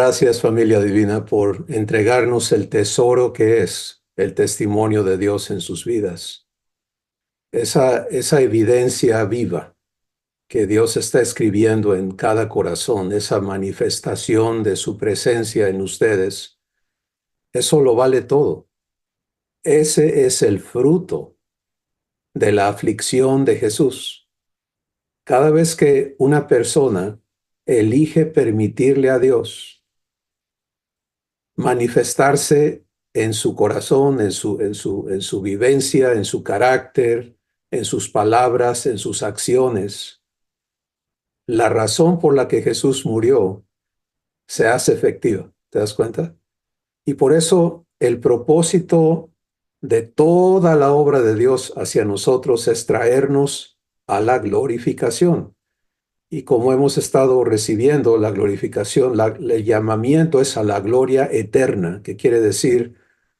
Gracias, familia divina, por entregarnos el tesoro que es el testimonio de Dios en sus vidas. Esa evidencia viva que Dios está escribiendo en cada corazón, esa manifestación de su presencia en ustedes, eso lo vale todo. Ese es el fruto de la aflicción de Jesús. Cada vez que una persona elige permitirle a Dios manifestarse en su corazón, en su vivencia, en su carácter, en sus palabras, en sus acciones, la razón por la que Jesús murió se hace efectiva. ¿Te das cuenta? Y por eso el propósito de toda la obra de Dios hacia nosotros es traernos a la glorificación. Y como hemos estado recibiendo la glorificación, el llamamiento es a la gloria eterna, que quiere decir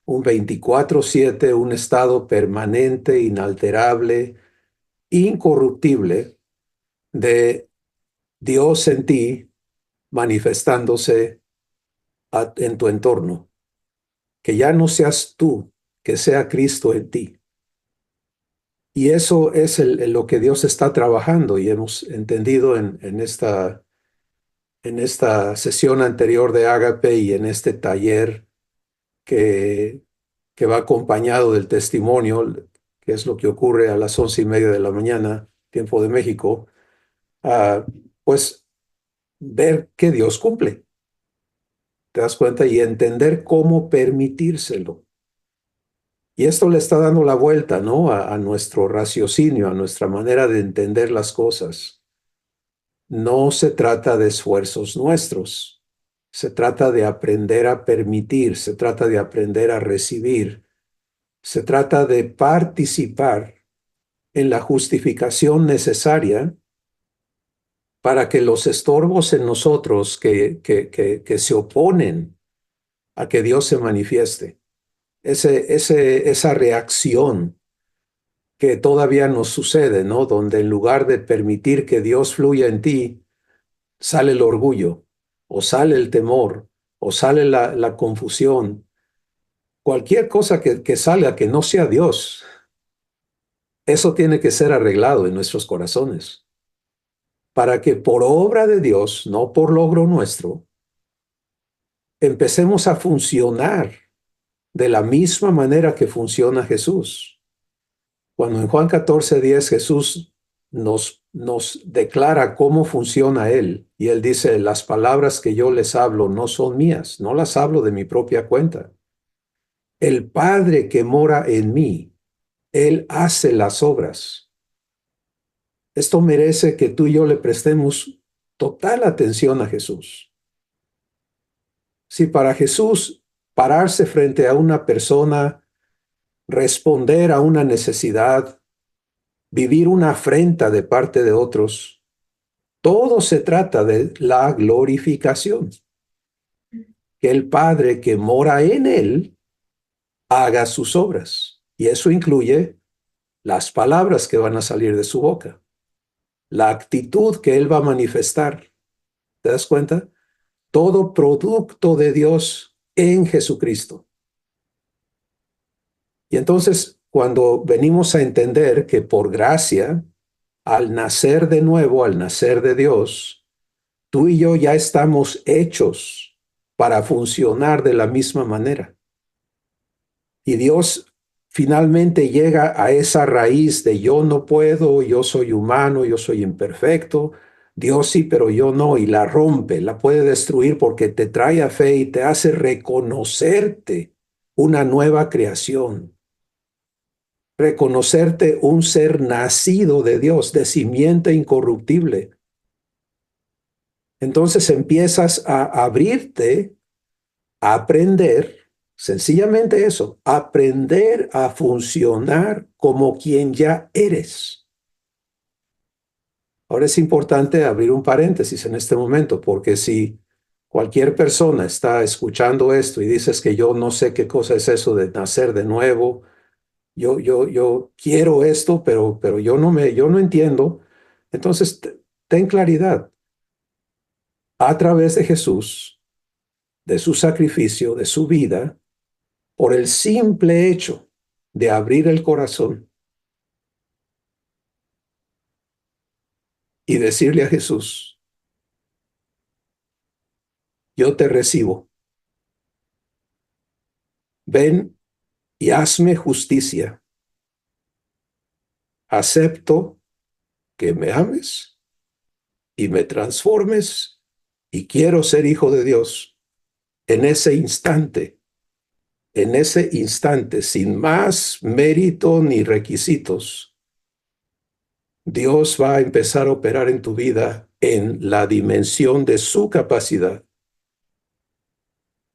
un 24/7, un estado permanente, inalterable, incorruptible de Dios en ti manifestándose en tu entorno. Que ya no seas tú, que sea Cristo en ti. Y eso es lo que Dios está trabajando y hemos entendido en esta sesión anterior de Ágape y en este taller que, que va acompañado del testimonio, que es lo que ocurre a las 11:30 de la mañana, tiempo de México, pues ver que Dios cumple. ¿Te das cuenta? Y entender cómo permitírselo. Y esto le está dando la vuelta, ¿no? A nuestro raciocinio, a nuestra manera de entender las cosas. No se trata de esfuerzos nuestros. Se trata de aprender a permitir, se trata de aprender a recibir, se trata de participar en la justificación necesaria para que los estorbos en nosotros que se oponen a que Dios se manifieste, esa reacción que todavía nos sucede, ¿no? Donde en lugar de permitir que Dios fluya en ti, sale el orgullo, o sale el temor, o sale la confusión. Cualquier cosa que salga que no sea Dios, eso tiene que ser arreglado en nuestros corazones, para que por obra de Dios, no por logro nuestro, empecemos a funcionar de la misma manera que funciona Jesús. Cuando en Juan 14:10 Jesús nos declara cómo funciona Él, y Él dice, las palabras que yo les hablo no son mías, no las hablo de mi propia cuenta. El Padre que mora en mí, Él hace las obras. Esto merece que tú y yo le prestemos total atención a Jesús. Si para Jesús pararse frente a una persona, responder a una necesidad, vivir una afrenta de parte de otros, todo se trata de la glorificación. Que el Padre que mora en Él haga sus obras. Y eso incluye las palabras que van a salir de su boca, la actitud que Él va a manifestar. ¿Te das cuenta? Todo producto de Dios en Jesucristo. Y entonces, cuando venimos a entender que por gracia, al nacer de nuevo, al nacer de Dios, tú y yo ya estamos hechos para funcionar de la misma manera. Y Dios finalmente llega a esa raíz de yo no puedo, yo soy humano, yo soy imperfecto, Dios sí, pero yo no, y la rompe, la puede destruir porque te trae a fe y te hace reconocerte una nueva creación, reconocerte un ser nacido de Dios, de simiente incorruptible. Entonces empiezas a abrirte, a aprender, sencillamente eso, aprender a funcionar como quien ya eres. Ahora es importante abrir un paréntesis en este momento, porque si cualquier persona está escuchando esto y dices que yo no sé qué cosa es eso de nacer de nuevo, yo quiero esto, pero yo no entiendo, entonces ten claridad. A través de Jesús, de su sacrificio, de su vida, por el simple hecho de abrir el corazón y decirle a Jesús, yo te recibo, ven y hazme justicia, acepto que me ames y me transformes y quiero ser hijo de Dios. En ese instante, sin más mérito ni requisitos, Dios va a empezar a operar en tu vida en la dimensión de su capacidad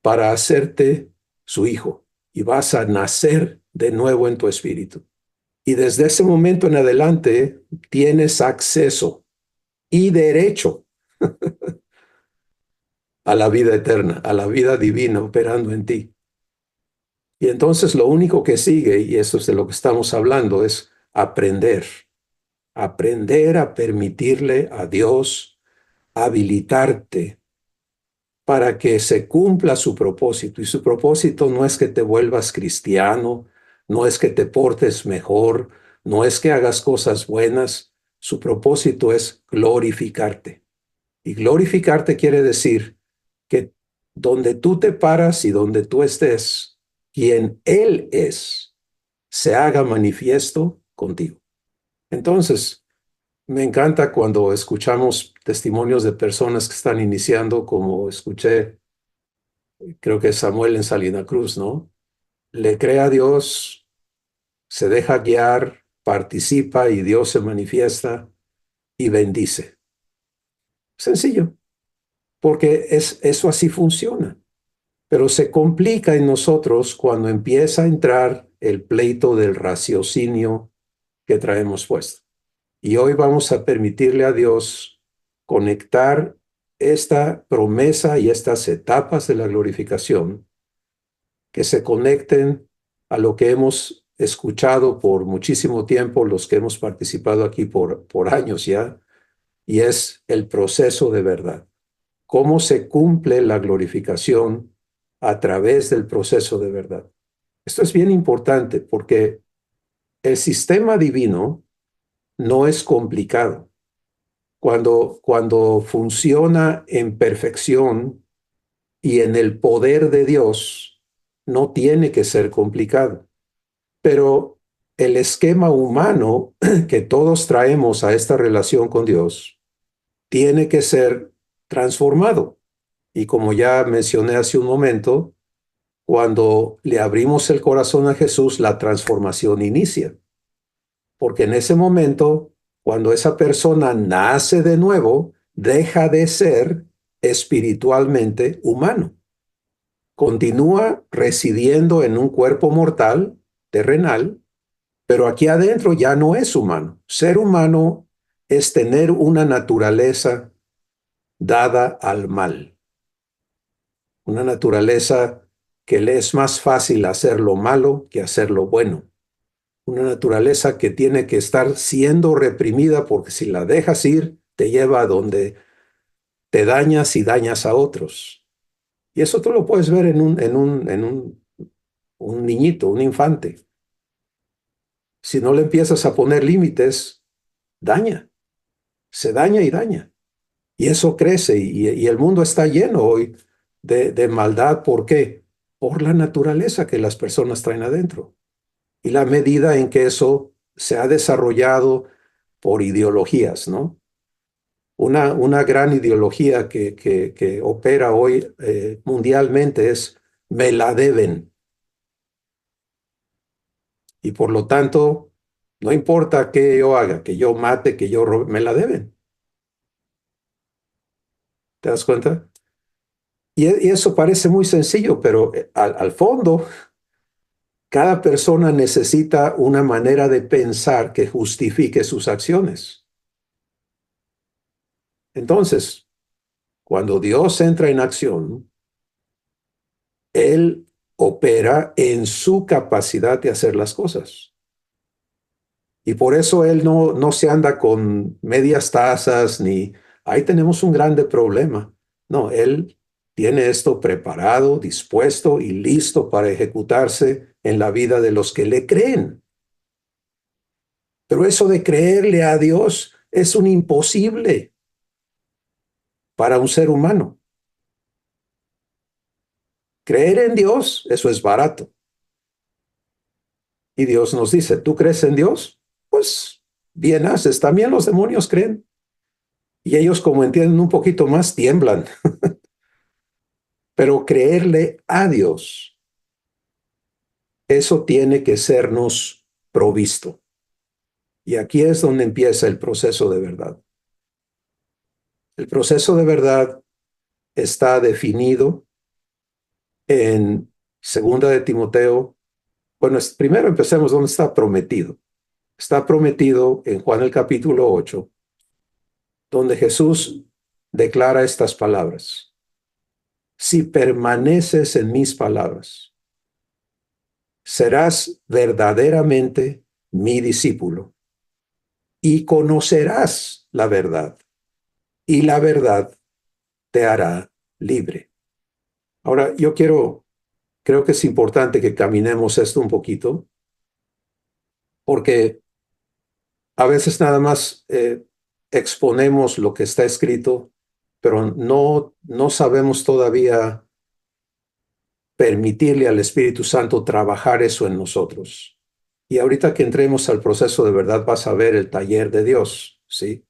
para hacerte su hijo y vas a nacer de nuevo en tu espíritu. Y desde ese momento en adelante tienes acceso y derecho a la vida eterna, a la vida divina operando en ti. Y entonces lo único que sigue, y eso es de lo que estamos hablando, es aprender. Aprender a permitirle a Dios habilitarte para que se cumpla su propósito. Y su propósito no es que te vuelvas cristiano, no es que te portes mejor, no es que hagas cosas buenas. Su propósito es glorificarte. Y glorificarte quiere decir que donde tú te paras y donde tú estés, quien Él es, se haga manifiesto contigo. Entonces, me encanta cuando escuchamos testimonios de personas que están iniciando, como escuché, creo que Samuel en Salina Cruz, ¿no? Le cree a Dios, se deja guiar, participa y Dios se manifiesta y bendice. Sencillo, porque eso así funciona. Pero se complica en nosotros cuando empieza a entrar el pleito del raciocinio que traemos puesto. Y hoy vamos a permitirle a Dios conectar esta promesa y estas etapas de la glorificación que se conecten a lo que hemos escuchado por muchísimo tiempo, los que hemos participado aquí por años ya, y es el proceso de verdad. ¿Cómo se cumple la glorificación a través del proceso de verdad? Esto es bien importante porque el sistema divino no es complicado. Cuando funciona en perfección y en el poder de Dios, no tiene que ser complicado. Pero el esquema humano que todos traemos a esta relación con Dios tiene que ser transformado. Y como ya mencioné hace un momento, cuando le abrimos el corazón a Jesús, la transformación inicia. Porque en ese momento, cuando esa persona nace de nuevo, deja de ser espiritualmente humano. Continúa residiendo en un cuerpo mortal, terrenal, pero aquí adentro ya no es humano. Ser humano es tener una naturaleza dada al mal, una naturaleza que le es más fácil hacer lo malo que hacer lo bueno, una naturaleza que tiene que estar siendo reprimida porque si la dejas ir, te lleva a donde te dañas y dañas a otros. Y eso tú lo puedes ver un niñito, un infante. Si no le empiezas a poner límites, daña, se daña y daña. Y eso crece y el mundo está lleno hoy de maldad. ¿Por qué? Por la naturaleza que las personas traen adentro y la medida en que eso se ha desarrollado por ideologías, ¿no? Una gran ideología que opera hoy mundialmente es me la deben y por lo tanto no importa qué yo haga, que yo mate, que yo robe, me la deben. ¿Te das cuenta? Y eso parece muy sencillo, pero al fondo, cada persona necesita una manera de pensar que justifique sus acciones. Entonces, cuando Dios entra en acción, Él opera en su capacidad de hacer las cosas. Y por eso Él no se anda con medias tazas ni, ahí tenemos un grande problema. No, Él tiene esto preparado, dispuesto y listo para ejecutarse en la vida de los que le creen. Pero eso de creerle a Dios es un imposible para un ser humano. Creer en Dios, eso es barato. Y Dios nos dice, ¿tú crees en Dios? Pues bien haces. También los demonios creen. Y ellos, como entienden un poquito más, tiemblan. Pero creerle a Dios, eso tiene que sernos provisto. Y aquí es donde empieza el proceso de verdad. El proceso de verdad está definido en Segunda de Timoteo. Bueno, primero empecemos donde está prometido. Está prometido en Juan el capítulo 8, donde Jesús declara estas palabras. Si permaneces en mis palabras, serás verdaderamente mi discípulo y conocerás la verdad, y la verdad te hará libre. Ahora, creo que es importante que caminemos esto un poquito, porque a veces nada más exponemos lo que está escrito, pero no sabemos todavía permitirle al Espíritu Santo trabajar eso en nosotros. Y ahorita que entremos al proceso de verdad vas a ver el taller de Dios, ¿sí?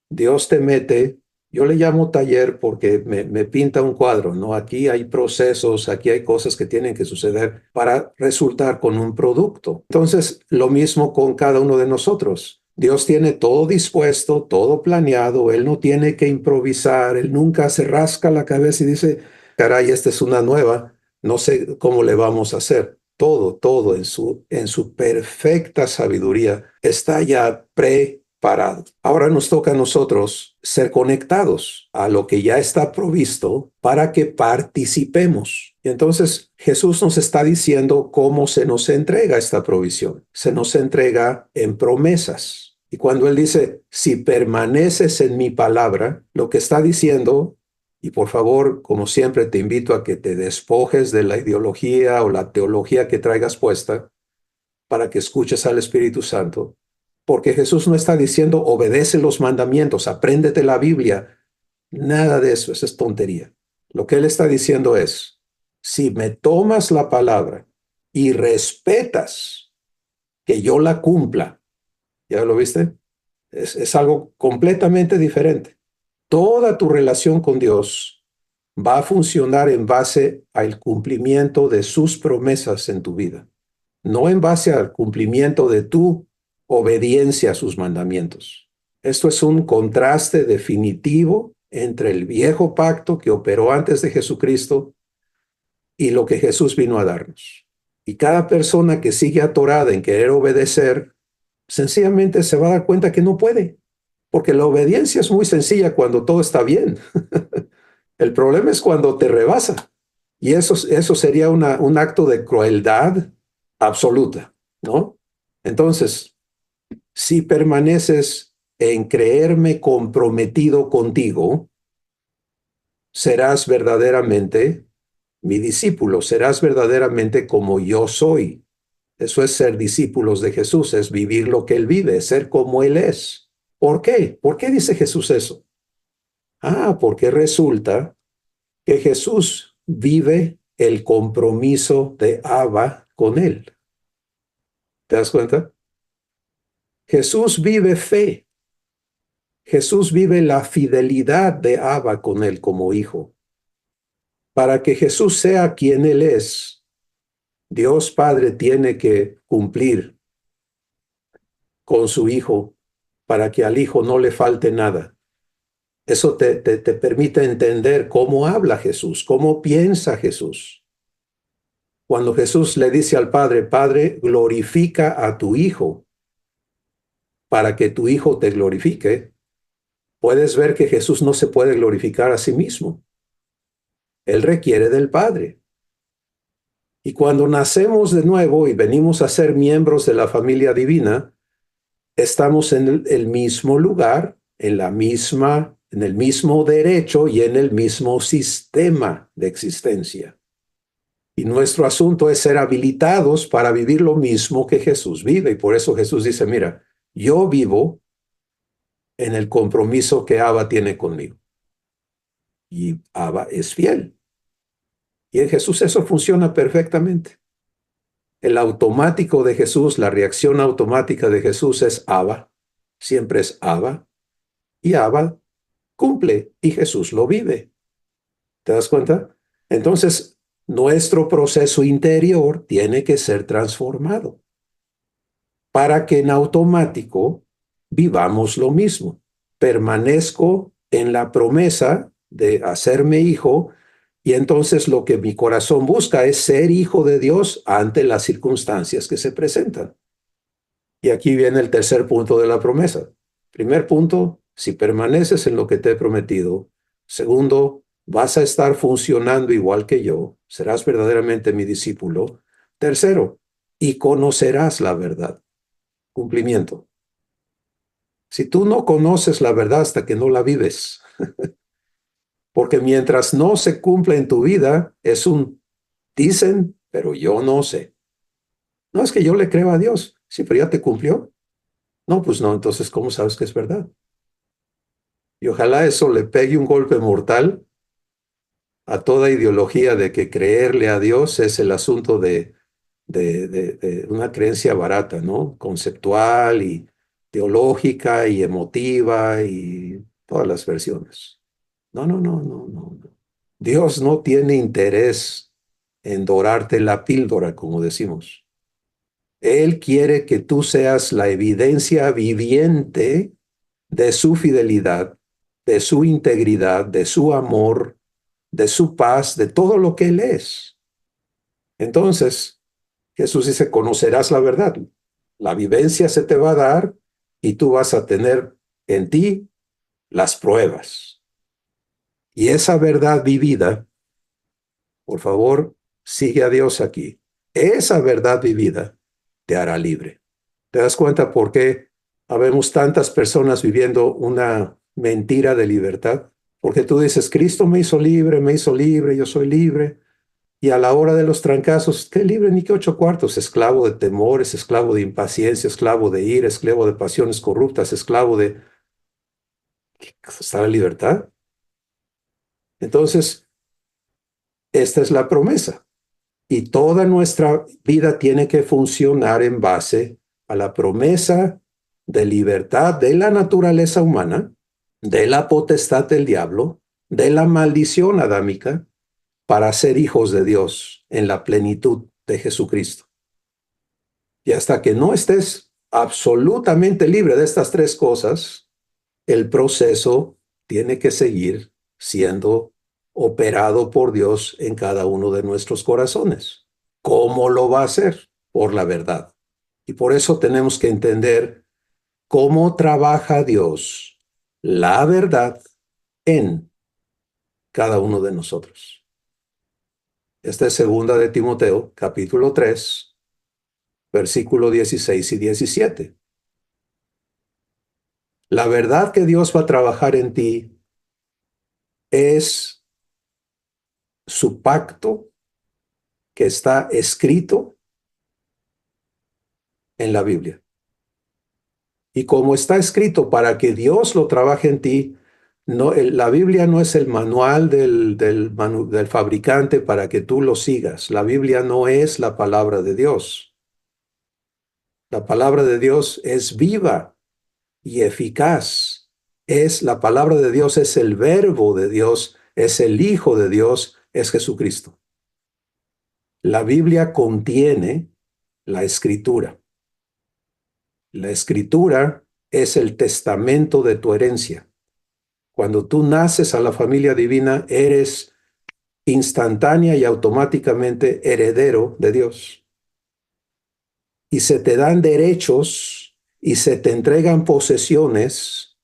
Dios te mete, yo le llamo taller porque me pinta un cuadro, ¿no? Aquí hay procesos, aquí hay cosas que tienen que suceder para resultar con un producto. Entonces, lo mismo con cada uno de nosotros. Dios tiene todo dispuesto, todo planeado, Él no tiene que improvisar, Él nunca se rasca la cabeza y dice, caray, esta es una nueva, no sé cómo le vamos a hacer. Todo en su perfecta sabiduría está ya preparado. Ahora nos toca a nosotros ser conectados a lo que ya está provisto para que participemos. Y entonces Jesús nos está diciendo cómo se nos entrega esta provisión. Se nos entrega en promesas. Y cuando Él dice, si permaneces en mi palabra, lo que está diciendo, y por favor, como siempre, te invito a que te despojes de la ideología o la teología que traigas puesta para que escuches al Espíritu Santo. Porque Jesús no está diciendo, obedece los mandamientos, apréndete la Biblia. Nada de eso, esa es tontería. Lo que Él está diciendo es, si me tomas la palabra y respetas que yo la cumpla, ¿ya lo viste? Es algo completamente diferente. Toda tu relación con Dios va a funcionar en base al cumplimiento de sus promesas en tu vida, no en base al cumplimiento de tu obediencia a sus mandamientos. Esto es un contraste definitivo entre el viejo pacto que operó antes de Jesucristo y lo que Jesús vino a darnos. Y cada persona que sigue atorada en querer obedecer, sencillamente se va a dar cuenta que no puede. Porque la obediencia es muy sencilla cuando todo está bien. El problema es cuando te rebasa. Y eso sería un acto de crueldad absoluta, ¿no? Entonces, si permaneces en creerme comprometido contigo, serás verdaderamente mi discípulo, serás verdaderamente como yo soy. Eso es ser discípulos de Jesús, es vivir lo que Él vive, ser como Él es. ¿Por qué? ¿Por qué dice Jesús eso? Porque resulta que Jesús vive el compromiso de Abba con Él. ¿Te das cuenta? Jesús vive fe. Jesús vive la fidelidad de Abba con Él como hijo. Para que Jesús sea quien Él es, Dios Padre tiene que cumplir con su Hijo para que al Hijo no le falte nada. Eso te permite entender cómo habla Jesús, cómo piensa Jesús. Cuando Jesús le dice al Padre, Padre, glorifica a tu Hijo para que tu Hijo te glorifique, puedes ver que Jesús no se puede glorificar a sí mismo. Él requiere del Padre. Y cuando nacemos de nuevo y venimos a ser miembros de la familia divina, estamos en el mismo lugar, en la misma en el mismo derecho y en el mismo sistema de existencia. Y nuestro asunto es ser habilitados para vivir lo mismo que Jesús vive. Y por eso Jesús dice, mira, yo vivo en el compromiso que Abba tiene conmigo. Y Abba es fiel. Y en Jesús eso funciona perfectamente. El automático de Jesús, la reacción automática de Jesús es Abba. Siempre es Abba. Y Abba cumple y Jesús lo vive. ¿Te das cuenta? Entonces, nuestro proceso interior tiene que ser transformado para que en automático vivamos lo mismo. Permanezco en la promesa de hacerme hijo y entonces lo que mi corazón busca es ser hijo de Dios ante las circunstancias que se presentan. Y aquí viene el tercer punto de la promesa. Primer punto, si permaneces en lo que te he prometido. Segundo, vas a estar funcionando igual que yo. Serás verdaderamente mi discípulo. Tercero, y conocerás la verdad. Cumplimiento. Si tú no conoces la verdad hasta que no la vives, porque mientras no se cumpla en tu vida, es un dicen, pero yo no sé. No es que yo le creo a Dios. Sí, pero ya te cumplió. No, pues no, entonces, ¿cómo sabes que es verdad? Y ojalá eso le pegue un golpe mortal a toda ideología de que creerle a Dios es el asunto de una creencia barata, ¿no? Conceptual y teológica y emotiva y todas las versiones. No, no, no, no, no, no. Dios no tiene interés en dorarte la píldora, como decimos. Él quiere que tú seas la evidencia viviente de su fidelidad, de su integridad, de su amor, de su paz, de todo lo que Él es. Entonces, Jesús dice, conocerás la verdad. La vivencia se te va a dar y tú vas a tener en ti las pruebas. Y esa verdad vivida, por favor, sigue a Dios aquí. Esa verdad vivida te hará libre. ¿Te das cuenta por qué habemos tantas personas viviendo una mentira de libertad? Porque tú dices, Cristo me hizo libre, yo soy libre. Y a la hora de los trancazos, ¿qué libre ni qué 8 cuartos? Esclavo de temores, esclavo de impaciencia, esclavo de ira, esclavo de pasiones corruptas, esclavo de... ¿Está la libertad? Entonces, esta es la promesa. Y toda nuestra vida tiene que funcionar en base a la promesa de libertad de la naturaleza humana, de la potestad del diablo, de la maldición adámica, para ser hijos de Dios en la plenitud de Jesucristo. Y hasta que no estés absolutamente libre de estas tres cosas, el proceso tiene que seguir siendo operado por Dios en cada uno de nuestros corazones. ¿Cómo lo va a hacer? Por la verdad. Y por eso tenemos que entender cómo trabaja Dios la verdad en cada uno de nosotros. Esta es segunda de Timoteo, capítulo 3, versículo 16 y 17. La verdad que Dios va a trabajar en ti es su pacto que está escrito en la Biblia. Y como está escrito para que Dios lo trabaje en ti, no, la Biblia no es el manual del fabricante para que tú lo sigas. La Biblia no es la palabra de Dios. La palabra de Dios es viva y eficaz. La palabra de Dios es el verbo de Dios, es el Hijo de Dios, es Jesucristo. La Biblia contiene la Escritura. La Escritura es el testamento de tu herencia. Cuando tú naces a la familia divina, eres instantánea y automáticamente heredero de Dios. Y se te dan derechos y se te entregan posesiones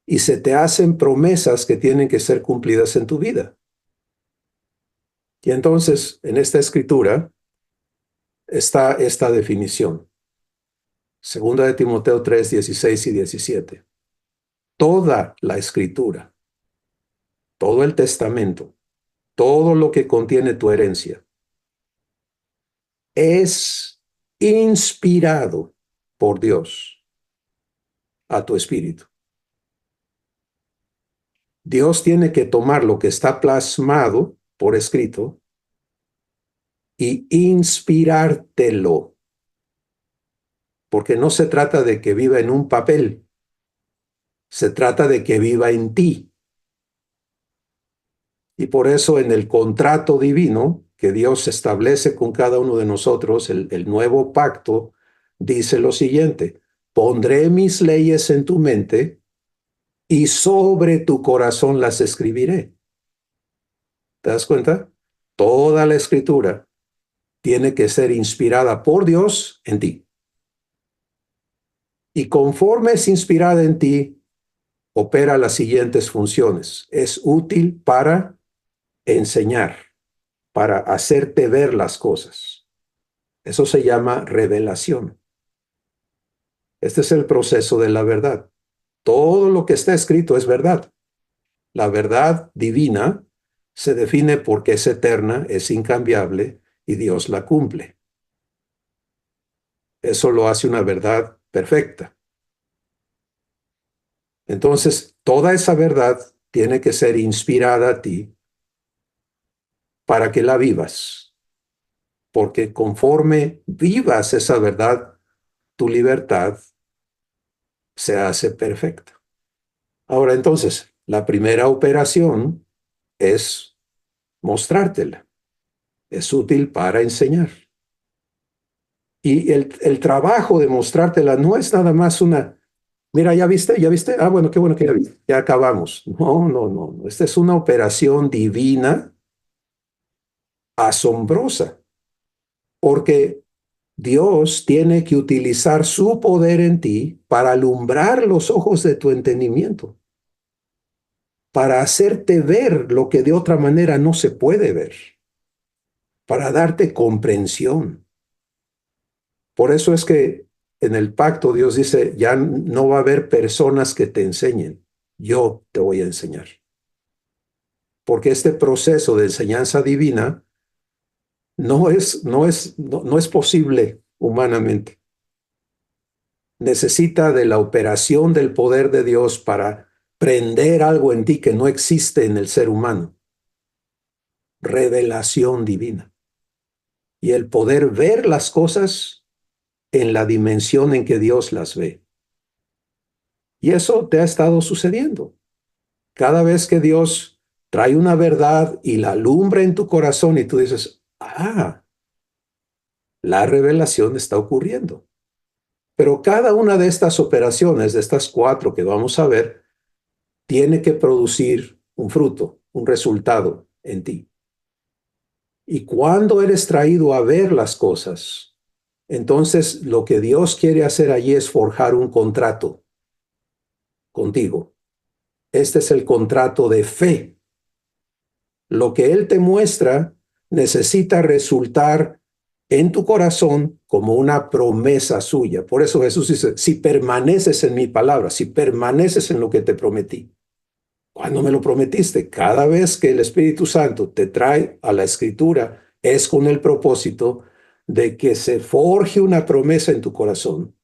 y se te hacen promesas que tienen que ser cumplidas en tu vida. Y entonces, en esta escritura está esta definición. Segunda de Timoteo 3, 16 y 17. Toda la escritura todo el testamento, todo lo que contiene tu herencia, es inspirado por Dios a tu espíritu. Dios tiene que tomar lo que está plasmado por escrito y inspirártelo, porque no se trata de que viva en un papel, se trata de que viva en ti. Y por eso en el contrato divino que Dios establece con cada uno de nosotros, el nuevo pacto, dice lo siguiente: pondré mis leyes en tu mente y sobre tu corazón las escribiré. ¿Te das cuenta? Toda la escritura tiene que ser inspirada por Dios en ti. Y conforme es inspirada en ti, opera las siguientes funciones. Es útil para enseñar, para hacerte ver las cosas. Eso se llama revelación. Este es el proceso de la verdad. Todo lo que está escrito es verdad. La verdad divina se define porque es eterna, es incambiable y Dios la cumple. Eso lo hace una verdad perfecta. Entonces, toda esa verdad tiene que ser inspirada a ti para que la vivas, porque conforme vivas esa verdad, tu libertad se hace perfecta. Ahora, entonces, la primera operación es mostrártela. Es útil para enseñar. Y el trabajo de mostrártela no es nada más una, mira, ¿ya viste? ¿Ya viste? Ah, bueno, qué bueno que ya viste. Ya acabamos. No, no, no, no. Esta es una operación divina asombrosa, porque Dios tiene que utilizar su poder en ti para alumbrar los ojos de tu entendimiento, para hacerte ver lo que de otra manera no se puede ver, para darte comprensión. Por eso es que en el pacto Dios dice, ya no va a haber personas que te enseñen, yo te voy a enseñar. Porque este proceso de enseñanza divina no es posible humanamente. Necesita de la operación del poder de Dios para prender algo en ti que no existe en el ser humano. Revelación divina. Y el poder ver las cosas en la dimensión en que Dios las ve. Y eso te ha estado sucediendo. Cada vez que Dios trae una verdad y la alumbra en tu corazón y tú dices, ah, la revelación está ocurriendo. Pero cada una de estas operaciones, de estas 4 que vamos a ver, tiene que producir un fruto, un resultado en ti. Y cuando eres traído a ver las cosas, entonces lo que Dios quiere hacer allí es forjar un contrato contigo. Este es el contrato de fe. Lo que Él te muestra necesita resultar en tu corazón como una promesa suya. Por eso Jesús dice, si permaneces en mi palabra, si permaneces en lo que te prometí. ¿Cuándo me lo prometiste? Cada vez que el Espíritu Santo te trae a la Escritura, es con el propósito de que se forje una promesa en tu corazón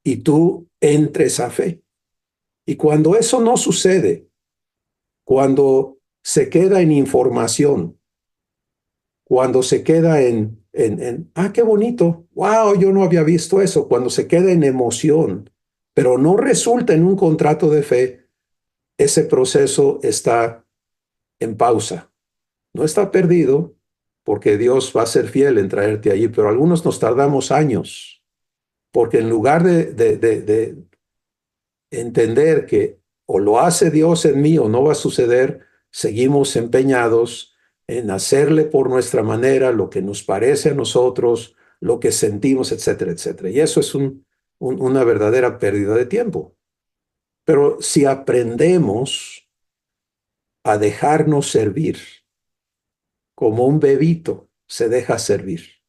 y tú entres a fe. Y cuando eso no sucede, cuando se queda en información, cuando se queda ah, qué bonito, wow, yo no había visto eso, cuando se queda en emoción, pero no resulta en un contrato de fe, ese proceso está en pausa. No está perdido, porque Dios va a ser fiel en traerte allí, pero algunos nos tardamos años, porque en lugar de entender que o lo hace Dios en mí o no va a suceder, seguimos empeñados en hacerle por nuestra manera lo que nos parece a nosotros, lo que sentimos, etcétera, etcétera. Y eso es una verdadera pérdida de tiempo. Pero si aprendemos a dejarnos servir, como un bebito se deja servir.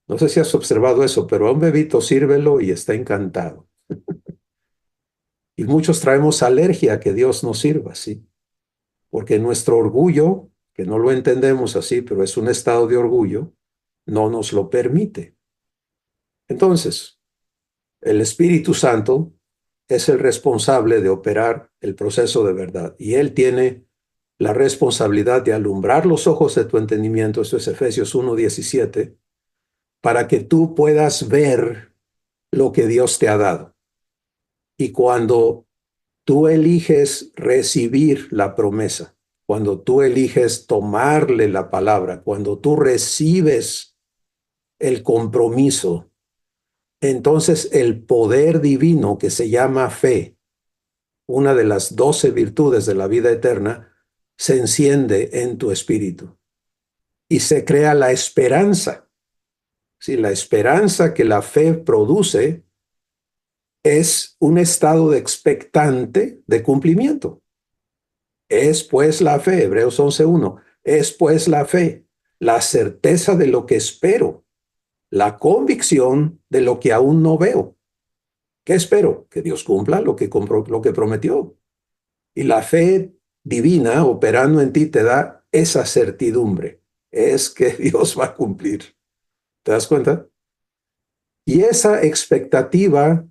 No sé si has observado eso, pero a un bebito sírvelo y está encantado. Y muchos traemos alergia a que Dios nos sirva, ¿sí? porque nuestro orgullo, que no lo entendemos así, pero es un estado de orgullo, no nos lo permite. Entonces, el Espíritu Santo es el responsable de operar el proceso de verdad, y Él tiene la responsabilidad de alumbrar los ojos de tu entendimiento, esto es Efesios 1:17, para que tú puedas ver lo que Dios te ha dado. Y cuando tú eliges recibir la promesa, cuando tú eliges tomarle la palabra, cuando tú recibes el compromiso, entonces el poder divino que se llama fe, una de las 12 virtudes de la vida eterna, se enciende en tu espíritu y se crea la esperanza. Sí, la esperanza que la fe produce es un estado de expectante de cumplimiento. Es pues la fe, Hebreos 11:1, es pues la fe, la certeza de lo que espero, la convicción de lo que aún no veo. ¿Qué espero? Que Dios cumpla lo que prometió. Y la fe divina operando en ti te da esa certidumbre. Es que Dios va a cumplir. ¿Te das cuenta? Y esa expectativa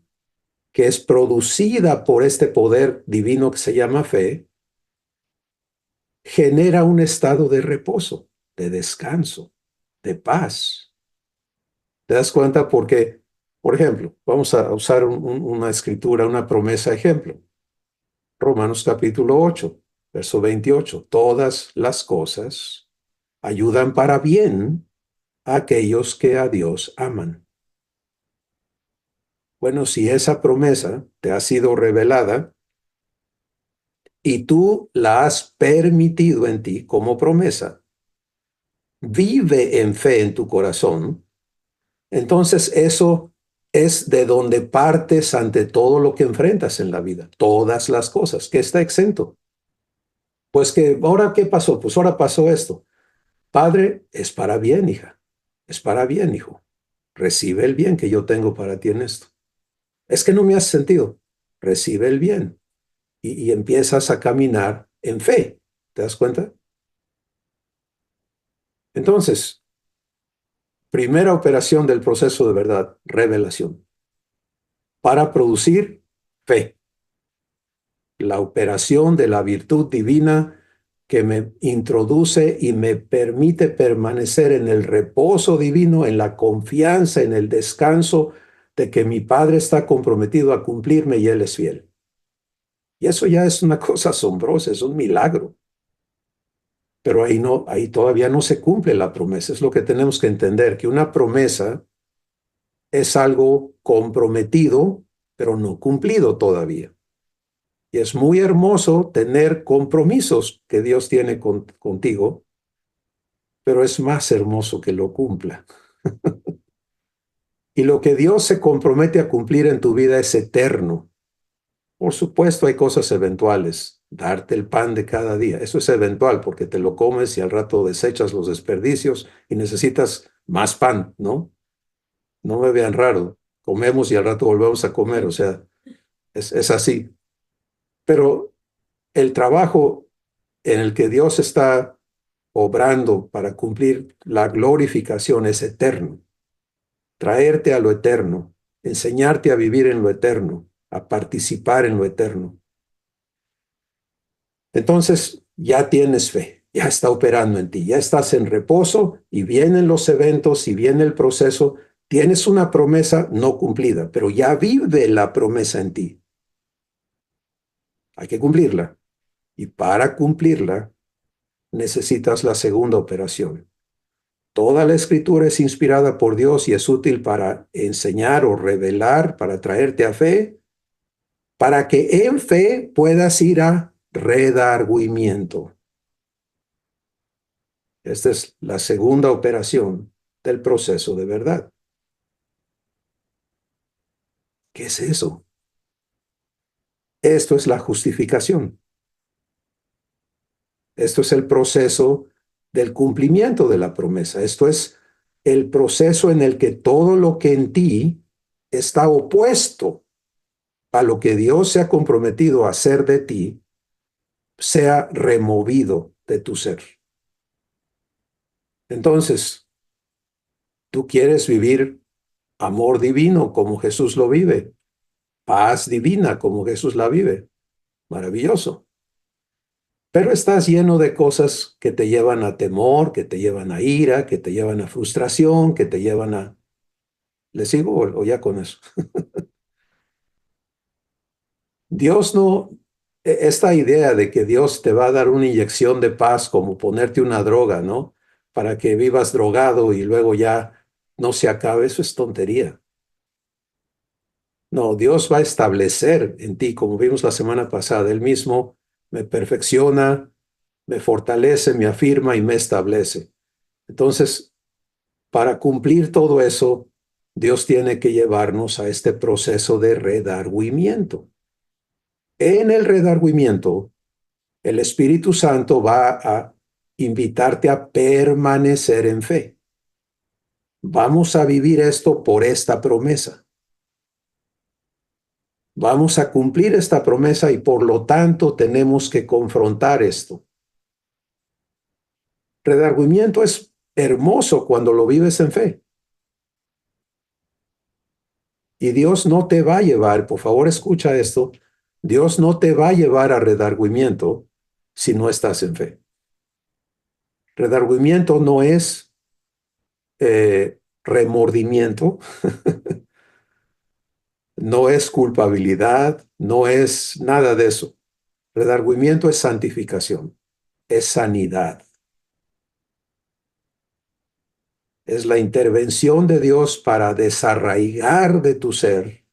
que es producida por este poder divino que se llama fe, genera un estado de reposo, de descanso, de paz. ¿Te das cuenta? Porque, por ejemplo, vamos a usar una escritura, una promesa ejemplo. Romanos capítulo 8, verso 28. Todas las cosas ayudan para bien a aquellos que a Dios aman. Bueno, si esa promesa te ha sido revelada y tú la has permitido en ti como promesa, vive en fe en tu corazón, entonces eso es de donde partes ante todo lo que enfrentas en la vida, todas las cosas, que está exento. Pues que ahora, ¿qué pasó? Pues ahora pasó esto. Padre, es para bien, hija. Es para bien, hijo. Recibe el bien que yo tengo para ti en esto. Es que no me has sentido. Recibe el bien. Y empiezas a caminar en fe. ¿Te das cuenta? Entonces, primera operación del proceso de verdad, revelación. Para producir fe. La operación de la virtud divina que me introduce y me permite permanecer en el reposo divino, en la confianza, en el descanso de que mi Padre está comprometido a cumplirme y Él es fiel. Y eso ya es una cosa asombrosa, es un milagro. Pero ahí no, ahí todavía no se cumple la promesa. Es lo que tenemos que entender, que una promesa es algo comprometido, pero no cumplido todavía. Y es muy hermoso tener compromisos que Dios tiene contigo, pero es más hermoso que lo cumpla. Y lo que Dios se compromete a cumplir en tu vida es eterno. Por supuesto, hay cosas eventuales. Darte el pan de cada día. Eso es eventual porque te lo comes y al rato desechas los desperdicios y necesitas más pan, ¿no? No me vean raro. Comemos y al rato volvemos a comer. O sea, es así. Pero el trabajo en el que Dios está obrando para cumplir la glorificación es eterno. Traerte a lo eterno, enseñarte a vivir en lo eterno, a participar en lo eterno. Entonces ya tienes fe, ya está operando en ti, ya estás en reposo y vienen los eventos y viene el proceso. Tienes una promesa no cumplida, pero ya vive la promesa en ti. Hay que cumplirla. Y para cumplirla necesitas la segunda operación. Toda la escritura es inspirada por Dios y es útil para enseñar o revelar, para traerte a fe, para que en fe puedas ir a redargüimiento. Esta es la segunda operación del proceso de verdad. ¿Qué es eso? Esto es la justificación. Esto es el proceso del cumplimiento de la promesa. Esto es el proceso en el que todo lo que en ti está opuesto a lo que Dios se ha comprometido a hacer de ti, sea removido de tu ser. Entonces, tú quieres vivir amor divino como Jesús lo vive, paz divina como Jesús la vive. Maravilloso. Pero estás lleno de cosas que te llevan a temor, que te llevan a ira, que te llevan a frustración, que te llevan a... ¿Le sigo o ya con eso? Dios no... Esta idea de que Dios te va a dar una inyección de paz como ponerte una droga, ¿no? Para que vivas drogado y luego ya no se acabe, eso es tontería. No, Dios va a establecer en ti, como vimos la semana pasada, Él mismo me perfecciona, me fortalece, me afirma y me establece. Entonces, para cumplir todo eso, Dios tiene que llevarnos a este proceso de redargüimiento. En el redargüimiento, el Espíritu Santo va a invitarte a permanecer en fe. Vamos a vivir esto por esta promesa. Vamos a cumplir esta promesa y por lo tanto tenemos que confrontar esto. Redargüimiento es hermoso cuando lo vives en fe. Y Dios no te va a llevar, por favor escucha esto, Dios no te va a llevar a redargüimiento si no estás en fe. Redargüimiento no es remordimiento, no es culpabilidad, no es nada de eso. Redargüimiento es santificación, es sanidad. Es la intervención de Dios para desarraigar de tu ser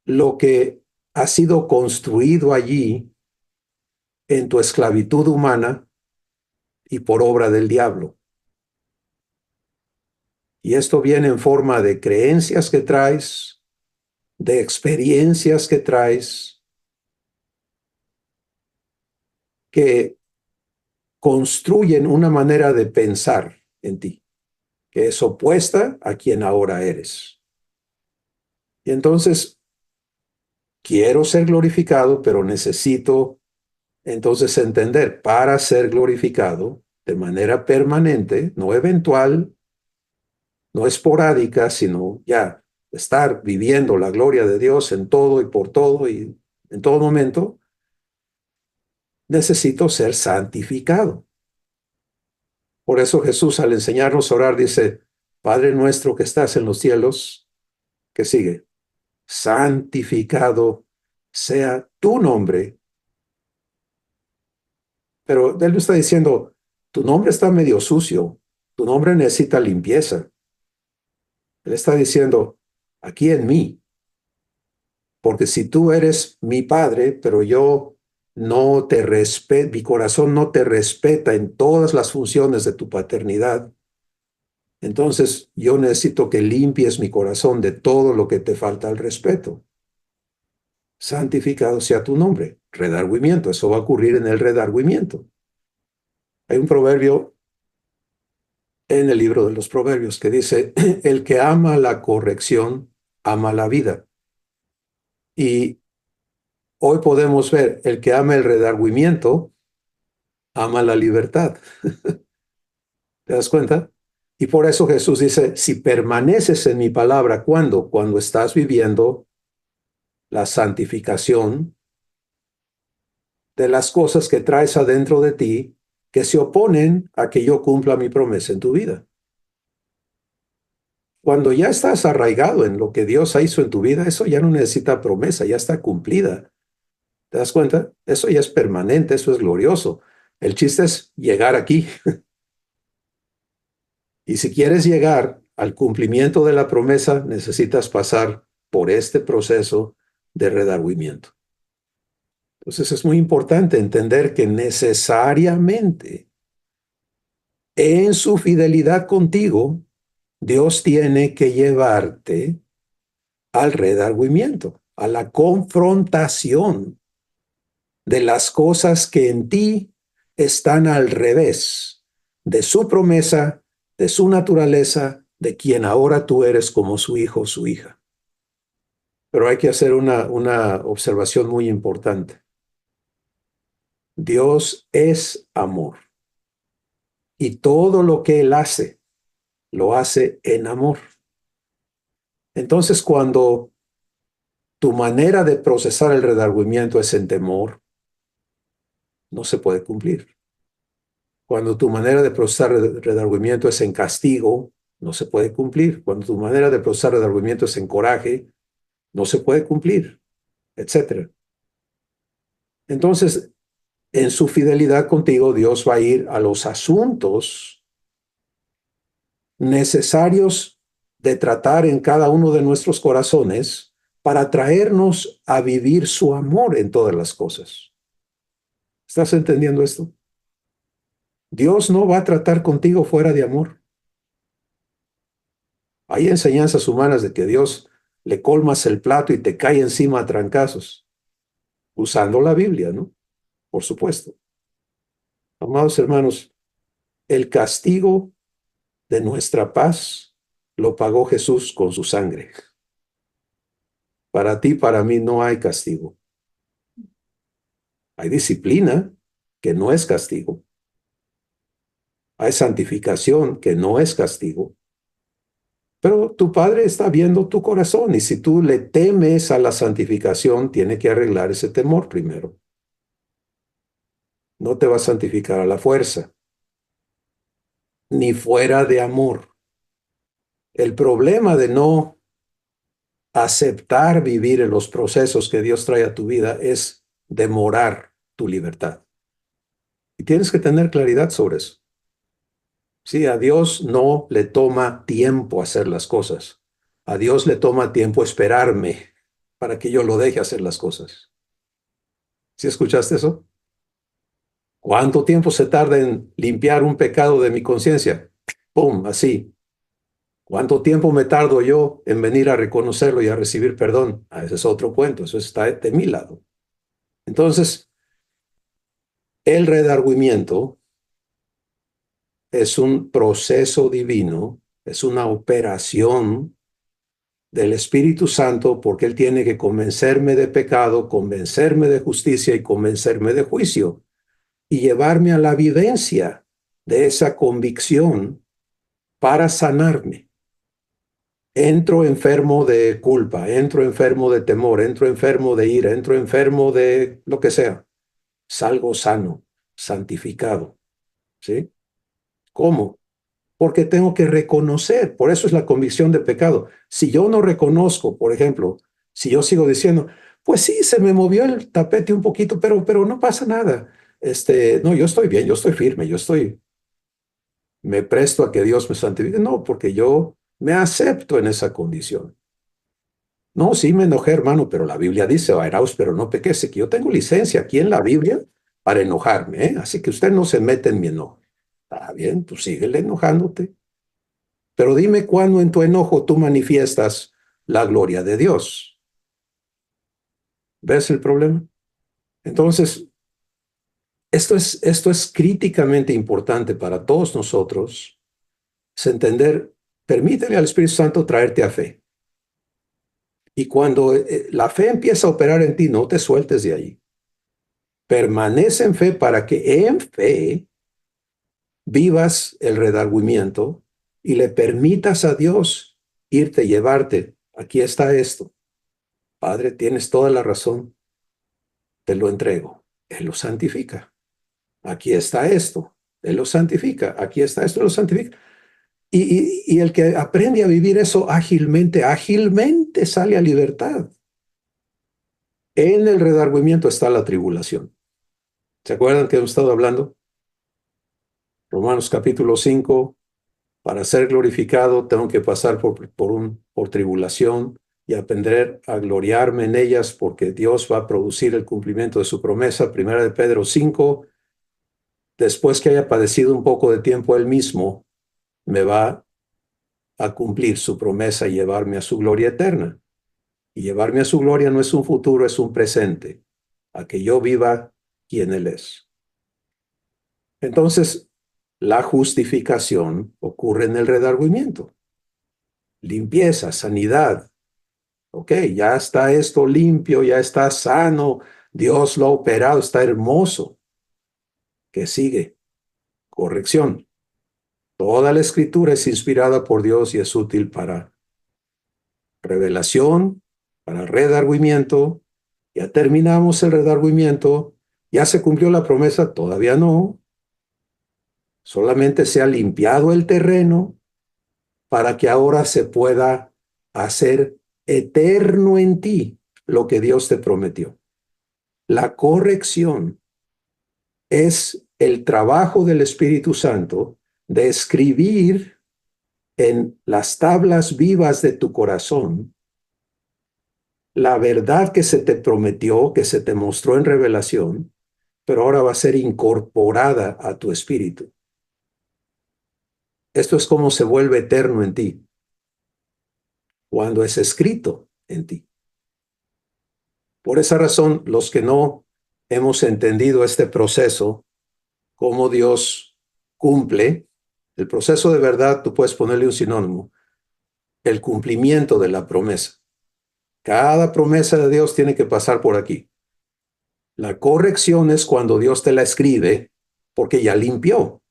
lo que ha sido construido allí en tu esclavitud humana y por obra del diablo. Y esto viene en forma de creencias que traes, de experiencias que traes, que construyen una manera de pensar en ti, que es opuesta a quien ahora eres. Y entonces, quiero ser glorificado, pero necesito entonces entender, para ser glorificado de manera permanente, no eventual, no esporádica, sino ya estar viviendo la gloria de Dios en todo y por todo y en todo momento, necesito ser santificado. Por eso Jesús al enseñarnos a orar dice, Padre nuestro que estás en los cielos, que sigue, santificado sea tu nombre. Pero él no está diciendo, tu nombre está medio sucio, tu nombre necesita limpieza. Él está diciendo, aquí en mí, porque si tú eres mi padre, pero yo no te respeto, mi corazón no te respeta en todas las funciones de tu paternidad, entonces yo necesito que limpies mi corazón de todo lo que te falta al respeto. Santificado sea tu nombre. Redargüimiento, eso va a ocurrir en el redargüimiento. Hay un proverbio en el libro de los proverbios que dice, el que ama la corrección, ama la vida. Y hoy podemos ver, el que ama el redargüimiento, ama la libertad. ¿Te das cuenta? Y por eso Jesús dice, si permaneces en mi palabra, ¿cuándo? Cuando estás viviendo la santificación de las cosas que traes adentro de ti que se oponen a que yo cumpla mi promesa en tu vida. Cuando ya estás arraigado en lo que Dios hizo en tu vida, eso ya no necesita promesa, ya está cumplida. ¿Te das cuenta? Eso ya es permanente, eso es glorioso. El chiste es llegar aquí. Y si quieres llegar al cumplimiento de la promesa, necesitas pasar por este proceso de redargüimiento. Entonces es muy importante entender que necesariamente en su fidelidad contigo, Dios tiene que llevarte al redargüimiento, a la confrontación de las cosas que en ti están al revés de su promesa, de su naturaleza, de quien ahora tú eres como su hijo o su hija. Pero hay que hacer una observación muy importante. Dios es amor. Y todo lo que Él hace, lo hace en amor. Entonces, cuando tu manera de procesar el redargüimiento es en temor, no se puede cumplir. Cuando tu manera de procesar el redargüimiento es en castigo, no se puede cumplir. Cuando tu manera de procesar el redargüimiento es en coraje, no se puede cumplir, etcétera. Entonces, en su fidelidad contigo, Dios va a ir a los asuntos necesarios de tratar en cada uno de nuestros corazones para traernos a vivir su amor en todas las cosas. ¿Estás entendiendo esto? Dios no va a tratar contigo fuera de amor. Hay enseñanzas humanas de que Dios le colmas el plato y te cae encima a trancazos, usando la Biblia, ¿no? Por supuesto. Amados hermanos, el castigo de nuestra paz lo pagó Jesús con su sangre. Para ti, para mí, no hay castigo. Hay disciplina, que no es castigo. Hay santificación, que no es castigo. Pero tu Padre está viendo tu corazón y si tú le temes a la santificación, tiene que arreglar ese temor primero. No te va a santificar a la fuerza, ni fuera de amor. El problema de no aceptar vivir en los procesos que Dios trae a tu vida es demorar tu libertad. Y tienes que tener claridad sobre eso. Sí, a Dios no le toma tiempo hacer las cosas. A Dios le toma tiempo esperarme para que yo lo deje hacer las cosas. ¿Sí escuchaste eso? ¿Cuánto tiempo se tarda en limpiar un pecado de mi conciencia? ¡Pum! Así. ¿Cuánto tiempo me tardo yo en venir a reconocerlo y a recibir perdón? Ese es otro cuento, eso está de mi lado. Entonces, el redargüimiento es un proceso divino, es una operación del Espíritu Santo porque Él tiene que convencerme de pecado, convencerme de justicia y convencerme de juicio y llevarme a la vivencia de esa convicción para sanarme. Entro enfermo de culpa, entro enfermo de temor, entro enfermo de ira, entro enfermo de lo que sea. Salgo sano, santificado. ¿Sí? ¿Cómo? Porque tengo que reconocer, por eso es la convicción de pecado. Si yo no reconozco, por ejemplo, si yo sigo diciendo, pues sí, se me movió el tapete un poquito, pero no pasa nada. No, yo estoy bien, yo estoy firme, me presto a que Dios me santifique. No, porque yo me acepto en esa condición. No, sí me enojé, hermano, pero la Biblia dice, vairaos, pero no pequese, que yo tengo licencia aquí en la Biblia para enojarme, ¿eh? Así que usted no se mete en mi enojo. Está bien, pues síguele enojándote. Pero dime cuándo en tu enojo tú manifiestas la gloria de Dios. ¿Ves el problema? Entonces, esto es críticamente importante para todos nosotros, es entender, permítele al Espíritu Santo traerte a fe. Y cuando la fe empieza a operar en ti, no te sueltes de ahí. Permanece en fe para que en fe vivas el redargüimiento y le permitas a Dios irte, llevarte. Aquí está esto. Padre, tienes toda la razón. Te lo entrego. Él lo santifica. Aquí está esto. Él lo santifica. Aquí está esto. Él lo santifica. Y el que aprende a vivir eso ágilmente, ágilmente sale a libertad. En el redargüimiento está la tribulación. ¿Se acuerdan que hemos estado hablando? Romanos capítulo 5. Para ser glorificado tengo que pasar por tribulación y aprender a gloriarme en ellas porque Dios va a producir el cumplimiento de su promesa. Primera de Pedro 5. Después que haya padecido un poco de tiempo él mismo, me va a cumplir su promesa y llevarme a su gloria eterna. Y llevarme a su gloria no es un futuro, es un presente, a que yo viva quien Él es. Entonces, la justificación ocurre en el redargüimiento. Limpieza, sanidad. Ok, ya está esto limpio, ya está sano, Dios lo ha operado, está hermoso. ¿Qué sigue? Corrección. Toda la escritura es inspirada por Dios y es útil para revelación, para redargüimiento. Ya terminamos el redargüimiento. ¿Ya se cumplió la promesa? Todavía no. Solamente se ha limpiado el terreno para que ahora se pueda hacer eterno en ti lo que Dios te prometió. La corrección es el trabajo del Espíritu Santo de escribir en las tablas vivas de tu corazón la verdad que se te prometió, que se te mostró en revelación, pero ahora va a ser incorporada a tu espíritu. Esto es como se vuelve eterno en ti, cuando es escrito en ti. Por esa razón, los que no hemos entendido este proceso, cómo Dios cumple, el proceso de verdad, tú puedes ponerle un sinónimo, el cumplimiento de la promesa. Cada promesa de Dios tiene que pasar por aquí. La corrección es cuando Dios te la escribe porque ya limpió.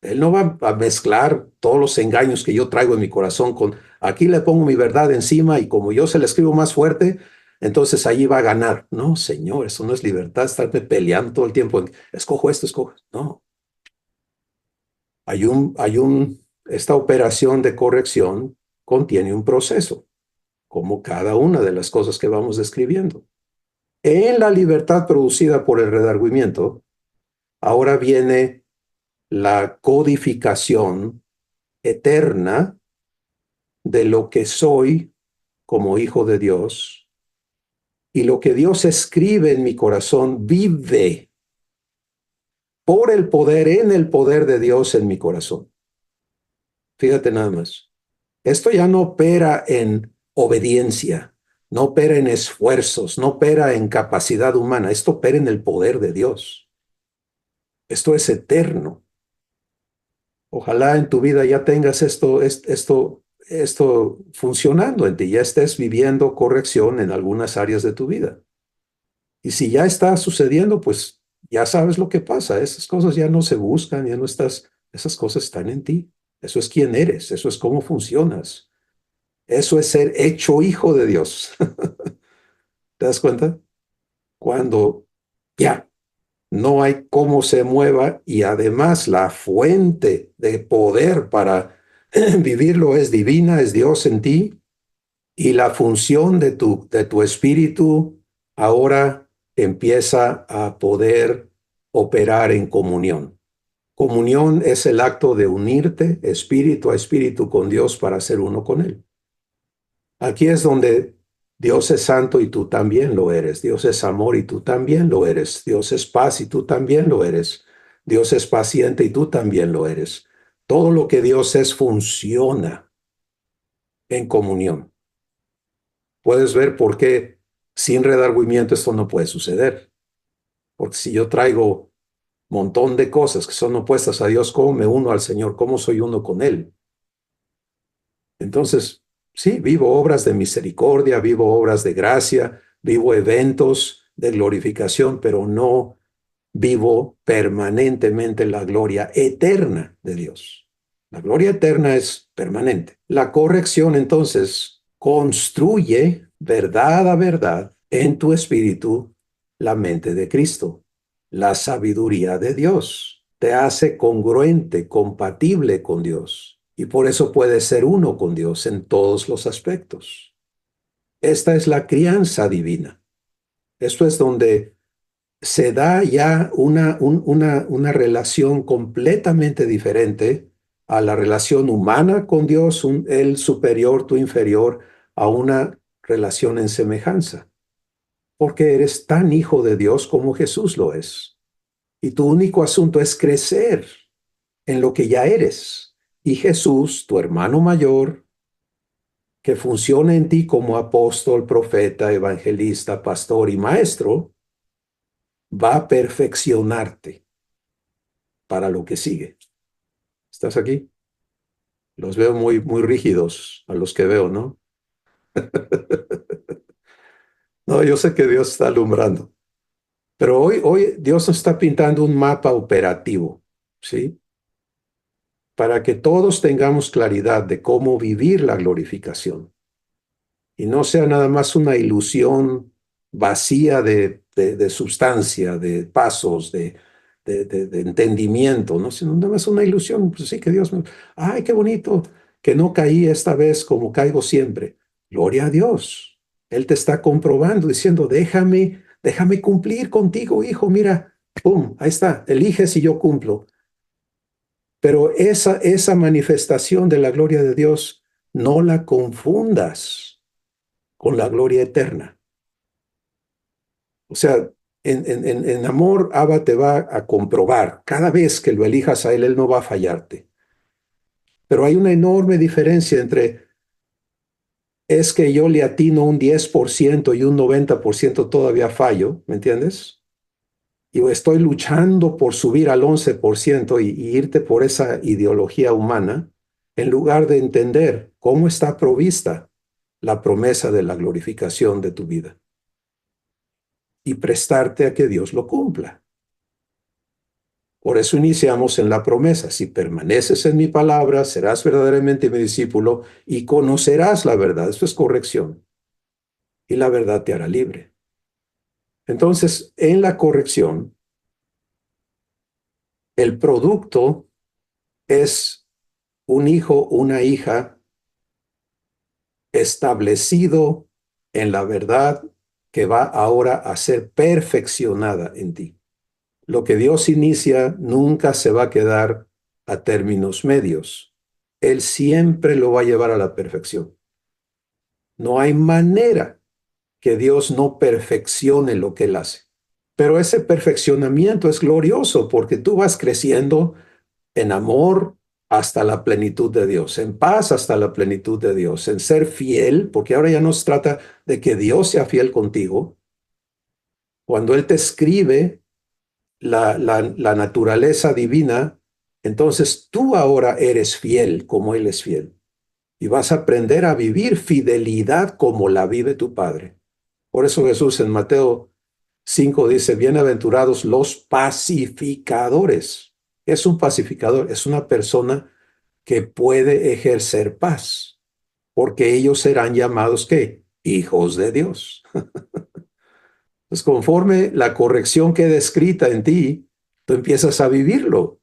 Él no va a mezclar todos los engaños que yo traigo en mi corazón con, aquí le pongo mi verdad encima y como yo se la escribo más fuerte, entonces allí va a ganar. No, Señor, eso no es libertad, estarme peleando todo el tiempo. Escojo esto, escojo. No. Esta operación de corrección contiene un proceso, como cada una de las cosas que vamos describiendo. En la libertad producida por el redargüimiento, ahora viene la codificación eterna de lo que soy como hijo de Dios, y lo que Dios escribe en mi corazón vive por el poder, en el poder de Dios en mi corazón. Fíjate nada más. Esto ya no opera en obediencia, no opera en esfuerzos, no opera en capacidad humana, esto opera en el poder de Dios. Esto es eterno. Ojalá en tu vida ya tengas esto funcionando en ti, ya estés viviendo corrección en algunas áreas de tu vida. Y si ya está sucediendo, pues ya sabes lo que pasa. Esas cosas ya no se buscan, ya no estás, esas cosas están en ti. Eso es quién eres, eso es cómo funcionas. Eso es ser hecho hijo de Dios. ¿Te das cuenta? Cuando ya no hay cómo se mueva y además la fuente de poder para vivirlo es divina, es Dios en ti, y la función de tu espíritu ahora empieza a poder operar en comunión. Comunión es el acto de unirte espíritu a espíritu con Dios para ser uno con Él. Aquí es donde Dios es santo y tú también lo eres. Dios es amor y tú también lo eres. Dios es paz y tú también lo eres. Dios es paciente y tú también lo eres. Todo lo que Dios es funciona en comunión. Puedes ver por qué sin redargüimiento esto no puede suceder. Porque si yo traigo un montón de cosas que son opuestas a Dios, ¿cómo me uno al Señor? ¿Cómo soy uno con Él? Entonces, sí, vivo obras de misericordia, vivo obras de gracia, vivo eventos de glorificación, pero no vivo permanentemente la gloria eterna de Dios. La gloria eterna es permanente. La corrección entonces construye verdad a verdad en tu espíritu la mente de Cristo, la sabiduría de Dios. Te hace congruente, compatible con Dios. Y por eso puedes ser uno con Dios en todos los aspectos. Esta es la crianza divina. Esto es donde se da ya una relación completamente diferente a la relación humana con Dios, el superior, tu inferior, a una relación en semejanza, porque eres tan hijo de Dios como Jesús lo es. Y tu único asunto es crecer en lo que ya eres. Y Jesús, tu hermano mayor, que funciona en ti como apóstol, profeta, evangelista, pastor y maestro, va a perfeccionarte para lo que sigue. ¿Estás aquí? Los veo muy rígidos a los que veo, ¿no? No, yo sé que Dios está alumbrando. Pero hoy Dios nos está pintando un mapa operativo, ¿sí? Para que todos tengamos claridad de cómo vivir la glorificación y no sea nada más una ilusión vacía de sustancia, de pasos, de entendimiento, ¿no? Sino nada más una ilusión, pues sí que Dios me... ¡Ay, qué bonito! Que no caí esta vez como caigo siempre. Gloria a Dios. Él te está comprobando, diciendo, déjame cumplir contigo, hijo, mira, ¡pum! Ahí está, eliges y yo cumplo. Pero esa manifestación de la gloria de Dios, no la confundas con la gloria eterna. O sea, en amor, Abba te va a comprobar. Cada vez que lo elijas a Él no va a fallarte. Pero hay una enorme diferencia entre es que yo le atino un 10% y un 90% todavía fallo, ¿me entiendes? Y estoy luchando por subir al 11% y irte por esa ideología humana, en lugar de entender cómo está provista la promesa de la glorificación de tu vida y prestarte a que Dios lo cumpla. Por eso iniciamos en la promesa: si permaneces en mi palabra, serás verdaderamente mi discípulo y conocerás la verdad. Esto es corrección. Y la verdad te hará libre. Entonces, en la corrección, el producto es un hijo, una hija establecido en la verdad que va ahora a ser perfeccionada en ti. Lo que Dios inicia nunca se va a quedar a términos medios. Él siempre lo va a llevar a la perfección. No hay manera que Dios no perfeccione lo que Él hace. Pero ese perfeccionamiento es glorioso porque tú vas creciendo en amor hasta la plenitud de Dios, en paz hasta la plenitud de Dios, en ser fiel, porque ahora ya no se trata de que Dios sea fiel contigo. Cuando Él te escribe la naturaleza divina, entonces tú ahora eres fiel como Él es fiel. Y vas a aprender a vivir fidelidad como la vive tu Padre. Por eso Jesús en Mateo 5 dice, bienaventurados los pacificadores. ¿Qué es un pacificador? Es una persona que puede ejercer paz, porque ellos serán llamados, ¿qué? Hijos de Dios. Pues conforme la corrección queda escrita en ti, tú empiezas a vivirlo,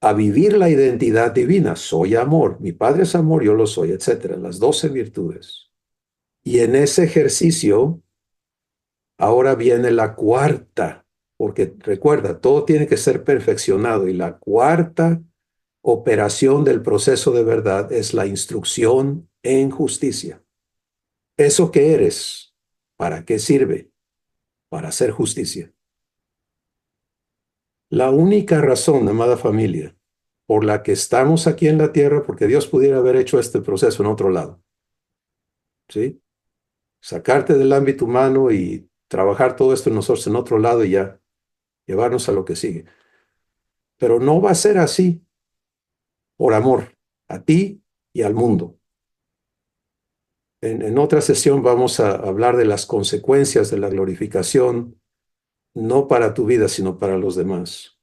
a vivir la identidad divina. Soy amor, mi Padre es amor, yo lo soy, etcétera. Las 12 virtudes. Y en ese ejercicio, ahora viene la cuarta, porque recuerda, todo tiene que ser perfeccionado y la cuarta operación del proceso de verdad es la instrucción en justicia. ¿Eso que eres? ¿Para qué sirve? Para hacer justicia. La única razón, amada familia, por la que estamos aquí en la tierra, porque Dios pudiera haber hecho este proceso en otro lado, ¿sí? Sacarte del ámbito humano y trabajar todo esto en nosotros en otro lado y ya llevarnos a lo que sigue. Pero no va a ser así, por amor a ti y al mundo. En otra sesión vamos a hablar de las consecuencias de la glorificación, no para tu vida, sino para los demás.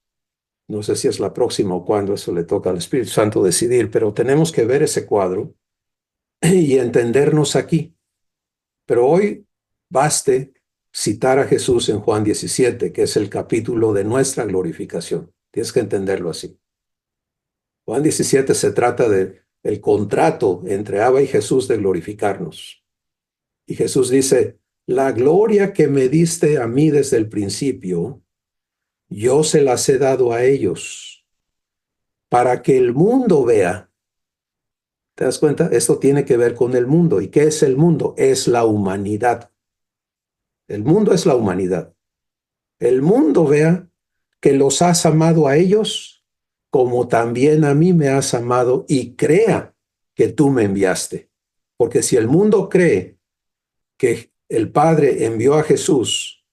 No sé si es la próxima o cuándo, eso le toca al Espíritu Santo decidir, pero tenemos que ver ese cuadro y entendernos aquí. Pero hoy baste citar a Jesús en Juan 17, que es el capítulo de nuestra glorificación. Tienes que entenderlo así. Juan 17 se trata de el contrato entre Abba y Jesús de glorificarnos. Y Jesús dice, la gloria que me diste a mí desde el principio, yo se las he dado a ellos, para que el mundo vea. ¿Te das cuenta? Esto tiene que ver con el mundo. ¿Y qué es el mundo? Es la humanidad. El mundo es la humanidad. El mundo vea que los has amado a ellos como también a mí me has amado y crea que tú me enviaste. Porque si el mundo cree que el Padre envió a Jesús,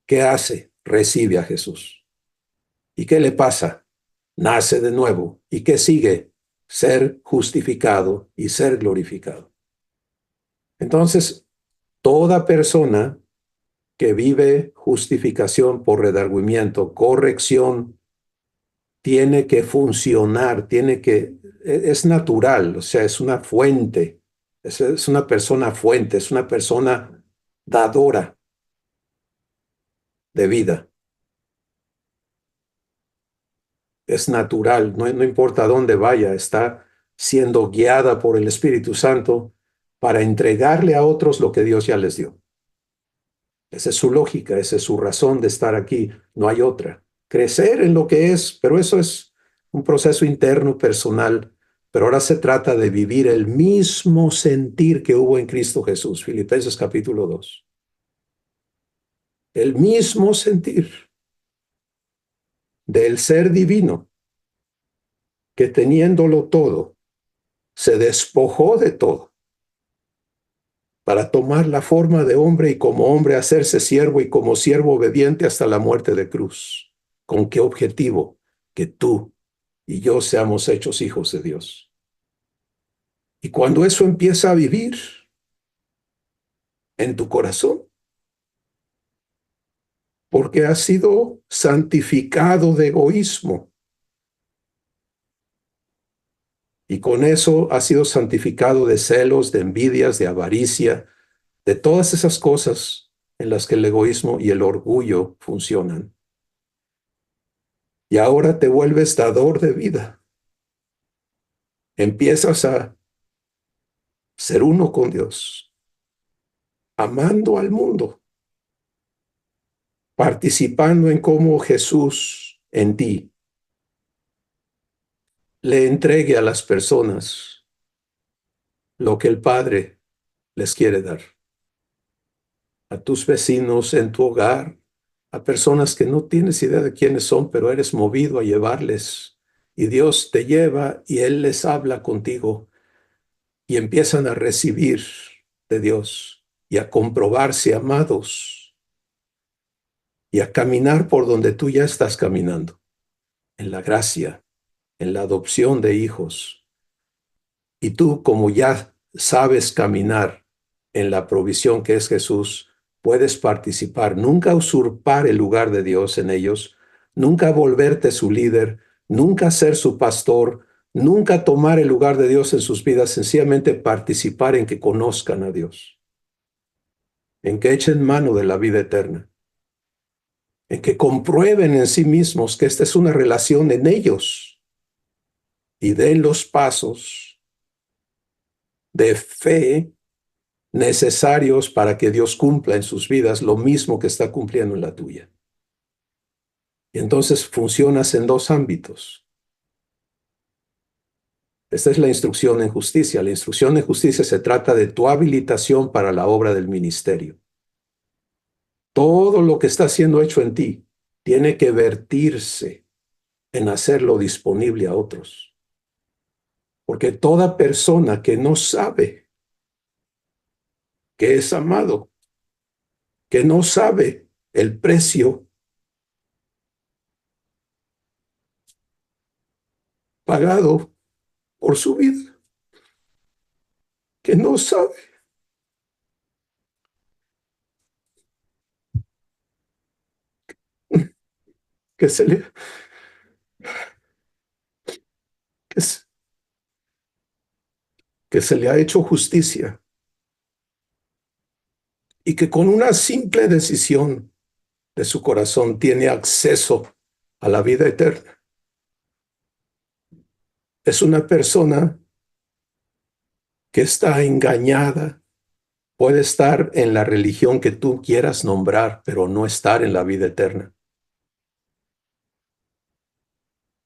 ¿qué hace? Recibe a Jesús. ¿Y qué le pasa? Nace de nuevo. ¿Y qué sigue? Ser justificado y ser glorificado. Entonces, toda persona que vive justificación por redargüimiento, corrección, tiene que funcionar, es natural, o sea, es una fuente, es una persona fuente, es una persona dadora de vida. Es natural, no importa dónde vaya, está siendo guiada por el Espíritu Santo para entregarle a otros lo que Dios ya les dio. Esa es su lógica, esa es su razón de estar aquí, no hay otra. Crecer en lo que es, pero eso es un proceso interno, personal, pero ahora se trata de vivir el mismo sentir que hubo en Cristo Jesús, Filipenses capítulo 2. El mismo sentir del ser divino que teniéndolo todo, se despojó de todo para tomar la forma de hombre y como hombre hacerse siervo y como siervo obediente hasta la muerte de cruz. ¿Con qué objetivo? Que tú y yo seamos hechos hijos de Dios. Y cuando eso empieza a vivir en tu corazón, porque has sido santificado de egoísmo, y con eso has sido santificado de celos, de envidias, de avaricia, de todas esas cosas en las que el egoísmo y el orgullo funcionan. Y ahora te vuelves dador de vida. Empiezas a ser uno con Dios, amando al mundo, participando en cómo Jesús en ti le entregue a las personas lo que el Padre les quiere dar. A tus vecinos, en tu hogar, a personas que no tienes idea de quiénes son, pero eres movido a llevarles. Y Dios te lleva y Él les habla contigo y empiezan a recibir de Dios y a comprobarse amados y a caminar por donde tú ya estás caminando, en la gracia, en la adopción de hijos. Y tú, como ya sabes caminar en la provisión que es Jesús, puedes participar, nunca usurpar el lugar de Dios en ellos, nunca volverte su líder, nunca ser su pastor, nunca tomar el lugar de Dios en sus vidas, sencillamente participar en que conozcan a Dios, en que echen mano de la vida eterna, en que comprueben en sí mismos que esta es una relación en ellos y den los pasos de fe necesarios para que Dios cumpla en sus vidas lo mismo que está cumpliendo en la tuya. Y entonces funcionas en dos ámbitos. Esta es la instrucción en justicia. La instrucción en justicia se trata de tu habilitación para la obra del ministerio. Todo lo que está siendo hecho en ti tiene que vertirse en hacerlo disponible a otros. Porque toda persona que no sabe que es amado, que no sabe el precio pagado por su vida, que no sabe que se le, que se, que se le ha hecho justicia y que con una simple decisión de su corazón tiene acceso a la vida eterna. Es una persona que está engañada. Puede estar en la religión que tú quieras nombrar, pero no estar en la vida eterna.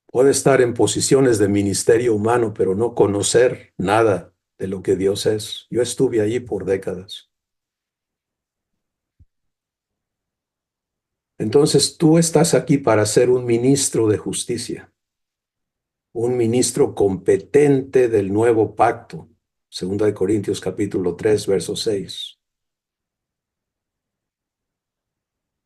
Puede estar en posiciones de ministerio humano, pero no conocer nada de lo que Dios es. Yo estuve allí por décadas. Entonces tú estás aquí para ser un ministro de justicia, un ministro competente del nuevo pacto. 2 Corintios capítulo 3, verso 6.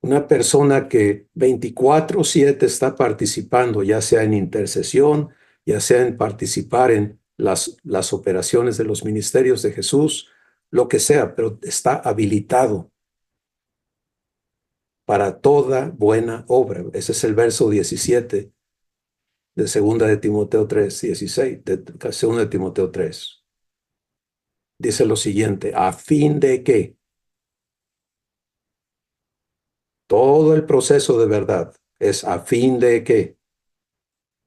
Una persona que 24/7 está participando, ya sea en intercesión, ya sea en participar en las operaciones de los ministerios de Jesús, lo que sea, pero está habilitado para toda buena obra. Ese es el verso 17 de 2 de Timoteo 3, 16, de 2 de Timoteo 3. Dice lo siguiente, a fin de que todo el proceso de verdad es a fin de que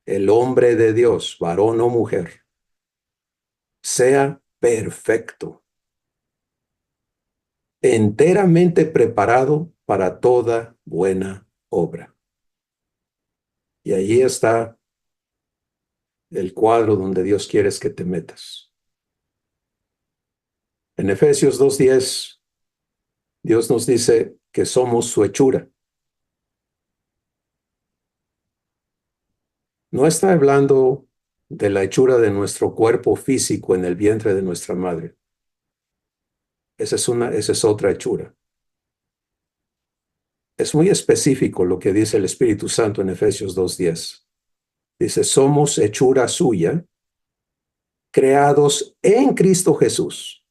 el hombre de Dios, varón o mujer, sea perfecto, enteramente preparado para toda buena obra. Y allí está el cuadro donde Dios quiere que te metas. En Efesios 2:10, Dios nos dice que somos su hechura. No está hablando de la hechura de nuestro cuerpo físico en el vientre de nuestra madre. Esa es otra hechura. Es muy específico lo que dice el Espíritu Santo en Efesios 2:10. Dice, somos hechura suya, creados en Cristo Jesús.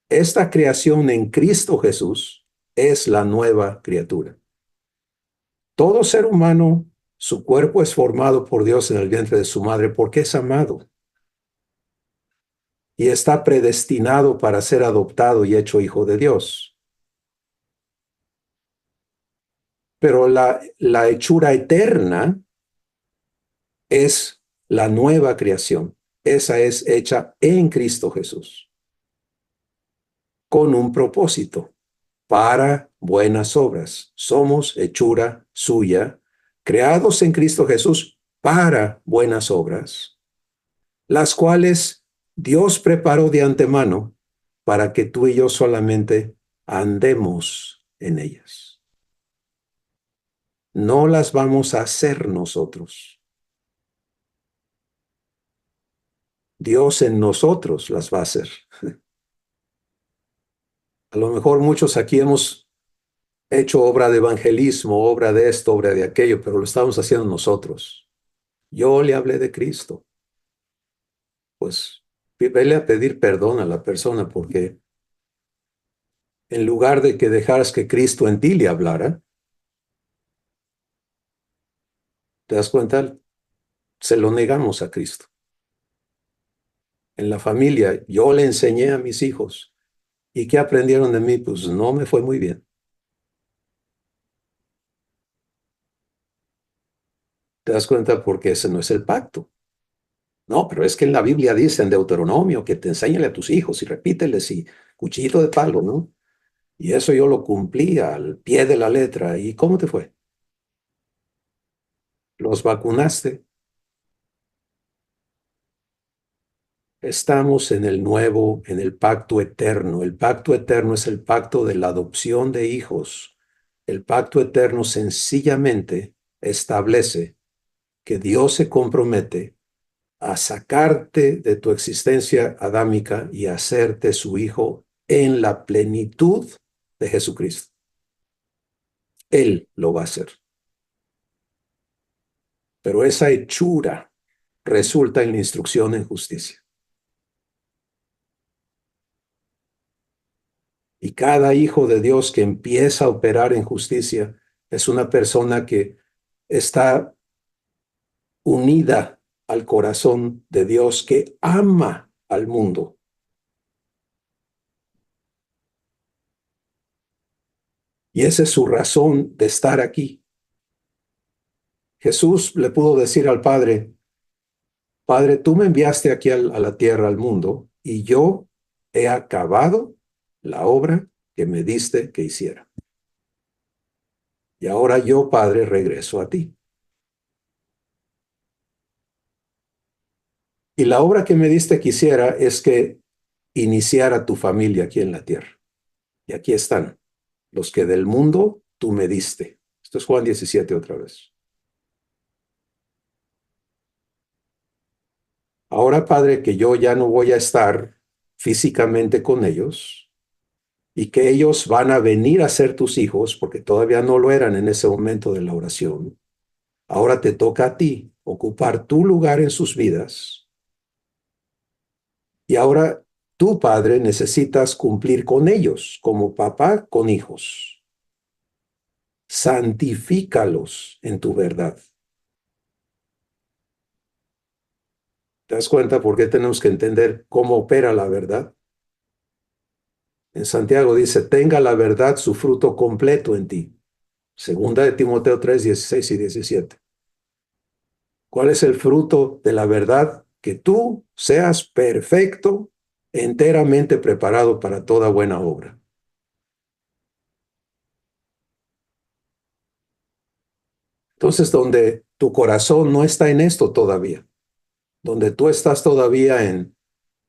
Esta creación en Cristo Jesús es la nueva criatura. Todo ser humano, su cuerpo es formado por Dios en el vientre de su madre porque es amado y está predestinado para ser adoptado y hecho hijo de Dios. Pero la hechura eterna es la nueva creación. Esa es hecha en Cristo Jesús, con un propósito, para buenas obras. Somos hechura suya, creados en Cristo Jesús para buenas obras, las cuales Dios preparó de antemano para que tú y yo solamente andemos en ellas. No las vamos a hacer nosotros. Dios en nosotros las va a hacer. A lo mejor muchos aquí hemos hecho obra de evangelismo, obra de esto, obra de aquello, pero lo estamos haciendo nosotros. Yo le hablé de Cristo. Pues vele a pedir perdón a la persona porque en lugar de que dejaras que Cristo en ti le hablara, ¿te das cuenta? Se lo negamos a Cristo. En la familia, yo le enseñé a mis hijos. ¿Y qué aprendieron de mí? Pues no me fue muy bien. ¿Te das cuenta? Porque ese no es el pacto. No, pero es que en la Biblia dice en Deuteronomio que te enséñale a tus hijos y repíteles y cuchillito de palo, ¿no? Y eso yo lo cumplí al pie de la letra. ¿Y cómo te fue? ¿Los vacunaste? Estamos en el nuevo, en el pacto eterno. El pacto eterno es el pacto de la adopción de hijos. El pacto eterno sencillamente establece que Dios se compromete a sacarte de tu existencia adámica y a hacerte su hijo en la plenitud de Jesucristo. Él lo va a hacer. Pero esa hechura resulta en la instrucción en justicia. Y cada hijo de Dios que empieza a operar en justicia es una persona que está unida al corazón de Dios, que ama al mundo. Y esa es su razón de estar aquí. Jesús le pudo decir al Padre, Padre, tú me enviaste aquí a la tierra, al mundo, y yo he acabado la obra que me diste que hiciera. Y ahora yo, Padre, regreso a ti. Y la obra que me diste que hiciera es que iniciara tu familia aquí en la tierra. Y aquí están, los que del mundo tú me diste. Esto es Juan 17 otra vez. Ahora, Padre, que yo ya no voy a estar físicamente con ellos y que ellos van a venir a ser tus hijos, porque todavía no lo eran en ese momento de la oración. Ahora te toca a ti ocupar tu lugar en sus vidas. Y ahora tú, Padre, necesitas cumplir con ellos como papá con hijos. santifícalos en tu verdad. ¿Te das cuenta por qué tenemos que entender cómo opera la verdad? En Santiago dice, tenga la verdad su fruto completo en ti. Segunda de Timoteo 3, 16 y 17. ¿Cuál es el fruto de la verdad? Que tú seas perfecto, enteramente preparado para toda buena obra. Entonces, donde tu corazón no está en esto todavía, donde tú estás todavía en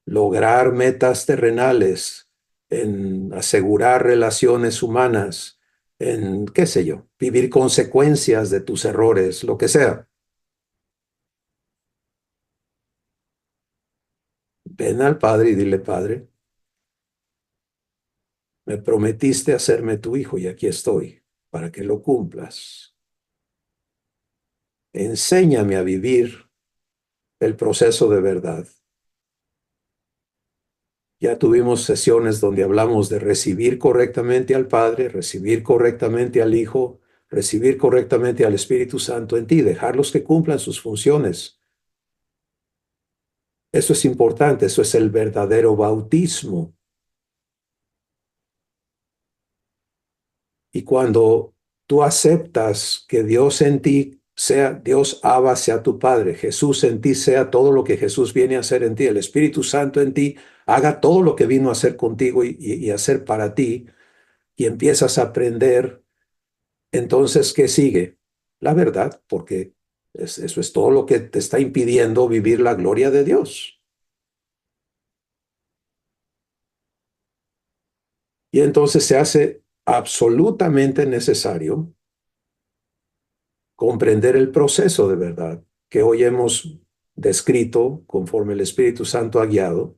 lograr metas terrenales, en asegurar relaciones humanas, en, qué sé yo, vivir consecuencias de tus errores, lo que sea. Ven al Padre y dile, Padre, me prometiste hacerme tu hijo y aquí estoy para que lo cumplas. Enséñame a vivir el proceso de verdad. Ya tuvimos sesiones donde hablamos de recibir correctamente al Padre, recibir correctamente al Hijo, recibir correctamente al Espíritu Santo en ti, dejarlos que cumplan sus funciones. Eso es importante, eso es el verdadero bautismo. Y cuando tú aceptas que Dios en ti sea, Dios Abba sea tu Padre, Jesús en ti sea todo lo que Jesús viene a hacer en ti, el Espíritu Santo en ti haga todo lo que vino a hacer contigo y hacer para ti, y empiezas a aprender, entonces, ¿qué sigue? La verdad, porque eso es todo lo que te está impidiendo vivir la gloria de Dios. Y entonces se hace absolutamente necesario comprender el proceso de verdad que hoy hemos descrito conforme el Espíritu Santo ha guiado,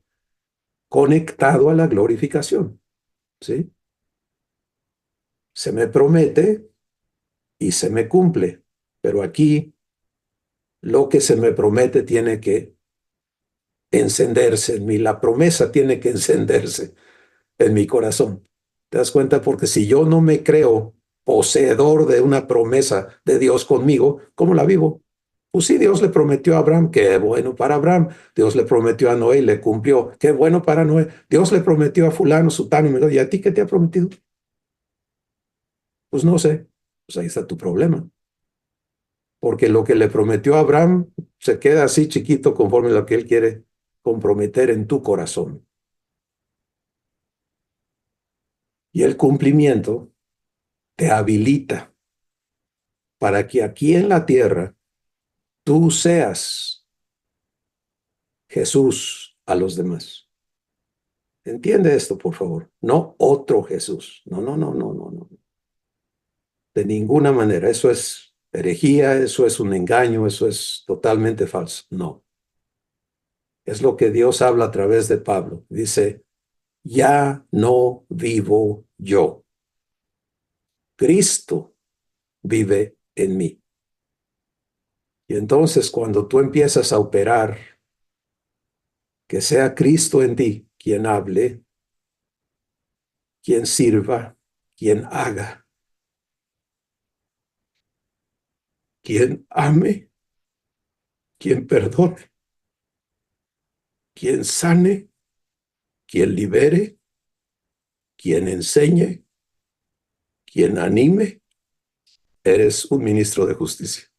conectado a la glorificación. ¿Sí? Se me promete y se me cumple, pero aquí lo que se me promete tiene que encenderse en mí, la promesa tiene que encenderse en mi corazón. ¿Te das cuenta? Porque si yo no me creo poseedor de una promesa de Dios conmigo, ¿cómo la vivo? Pues sí, Dios le prometió a Abraham, qué bueno para Abraham. Dios le prometió a Noé y le cumplió, qué bueno para Noé. Dios le prometió a fulano, sutano, ¿y a ti qué te ha prometido? Pues no sé, pues ahí está tu problema. Porque lo que le prometió a Abraham se queda así chiquito conforme a lo que él quiere comprometer en tu corazón. Y el cumplimiento te habilita para que aquí en la tierra tú seas Jesús a los demás. Entiende esto, por favor. No otro Jesús. No, no, no, no, no, no. De ninguna manera. Eso es herejía, eso es un engaño, eso es totalmente falso. No. Es lo que Dios habla a través de Pablo. Dice, ya no vivo yo. Cristo vive en mí. Y entonces cuando tú empiezas a operar, que sea Cristo en ti quien hable, quien sirva, quien haga, quien ame, quien perdone, quien sane, quien libere, quien enseñe, quien anime, eres un ministro de justicia.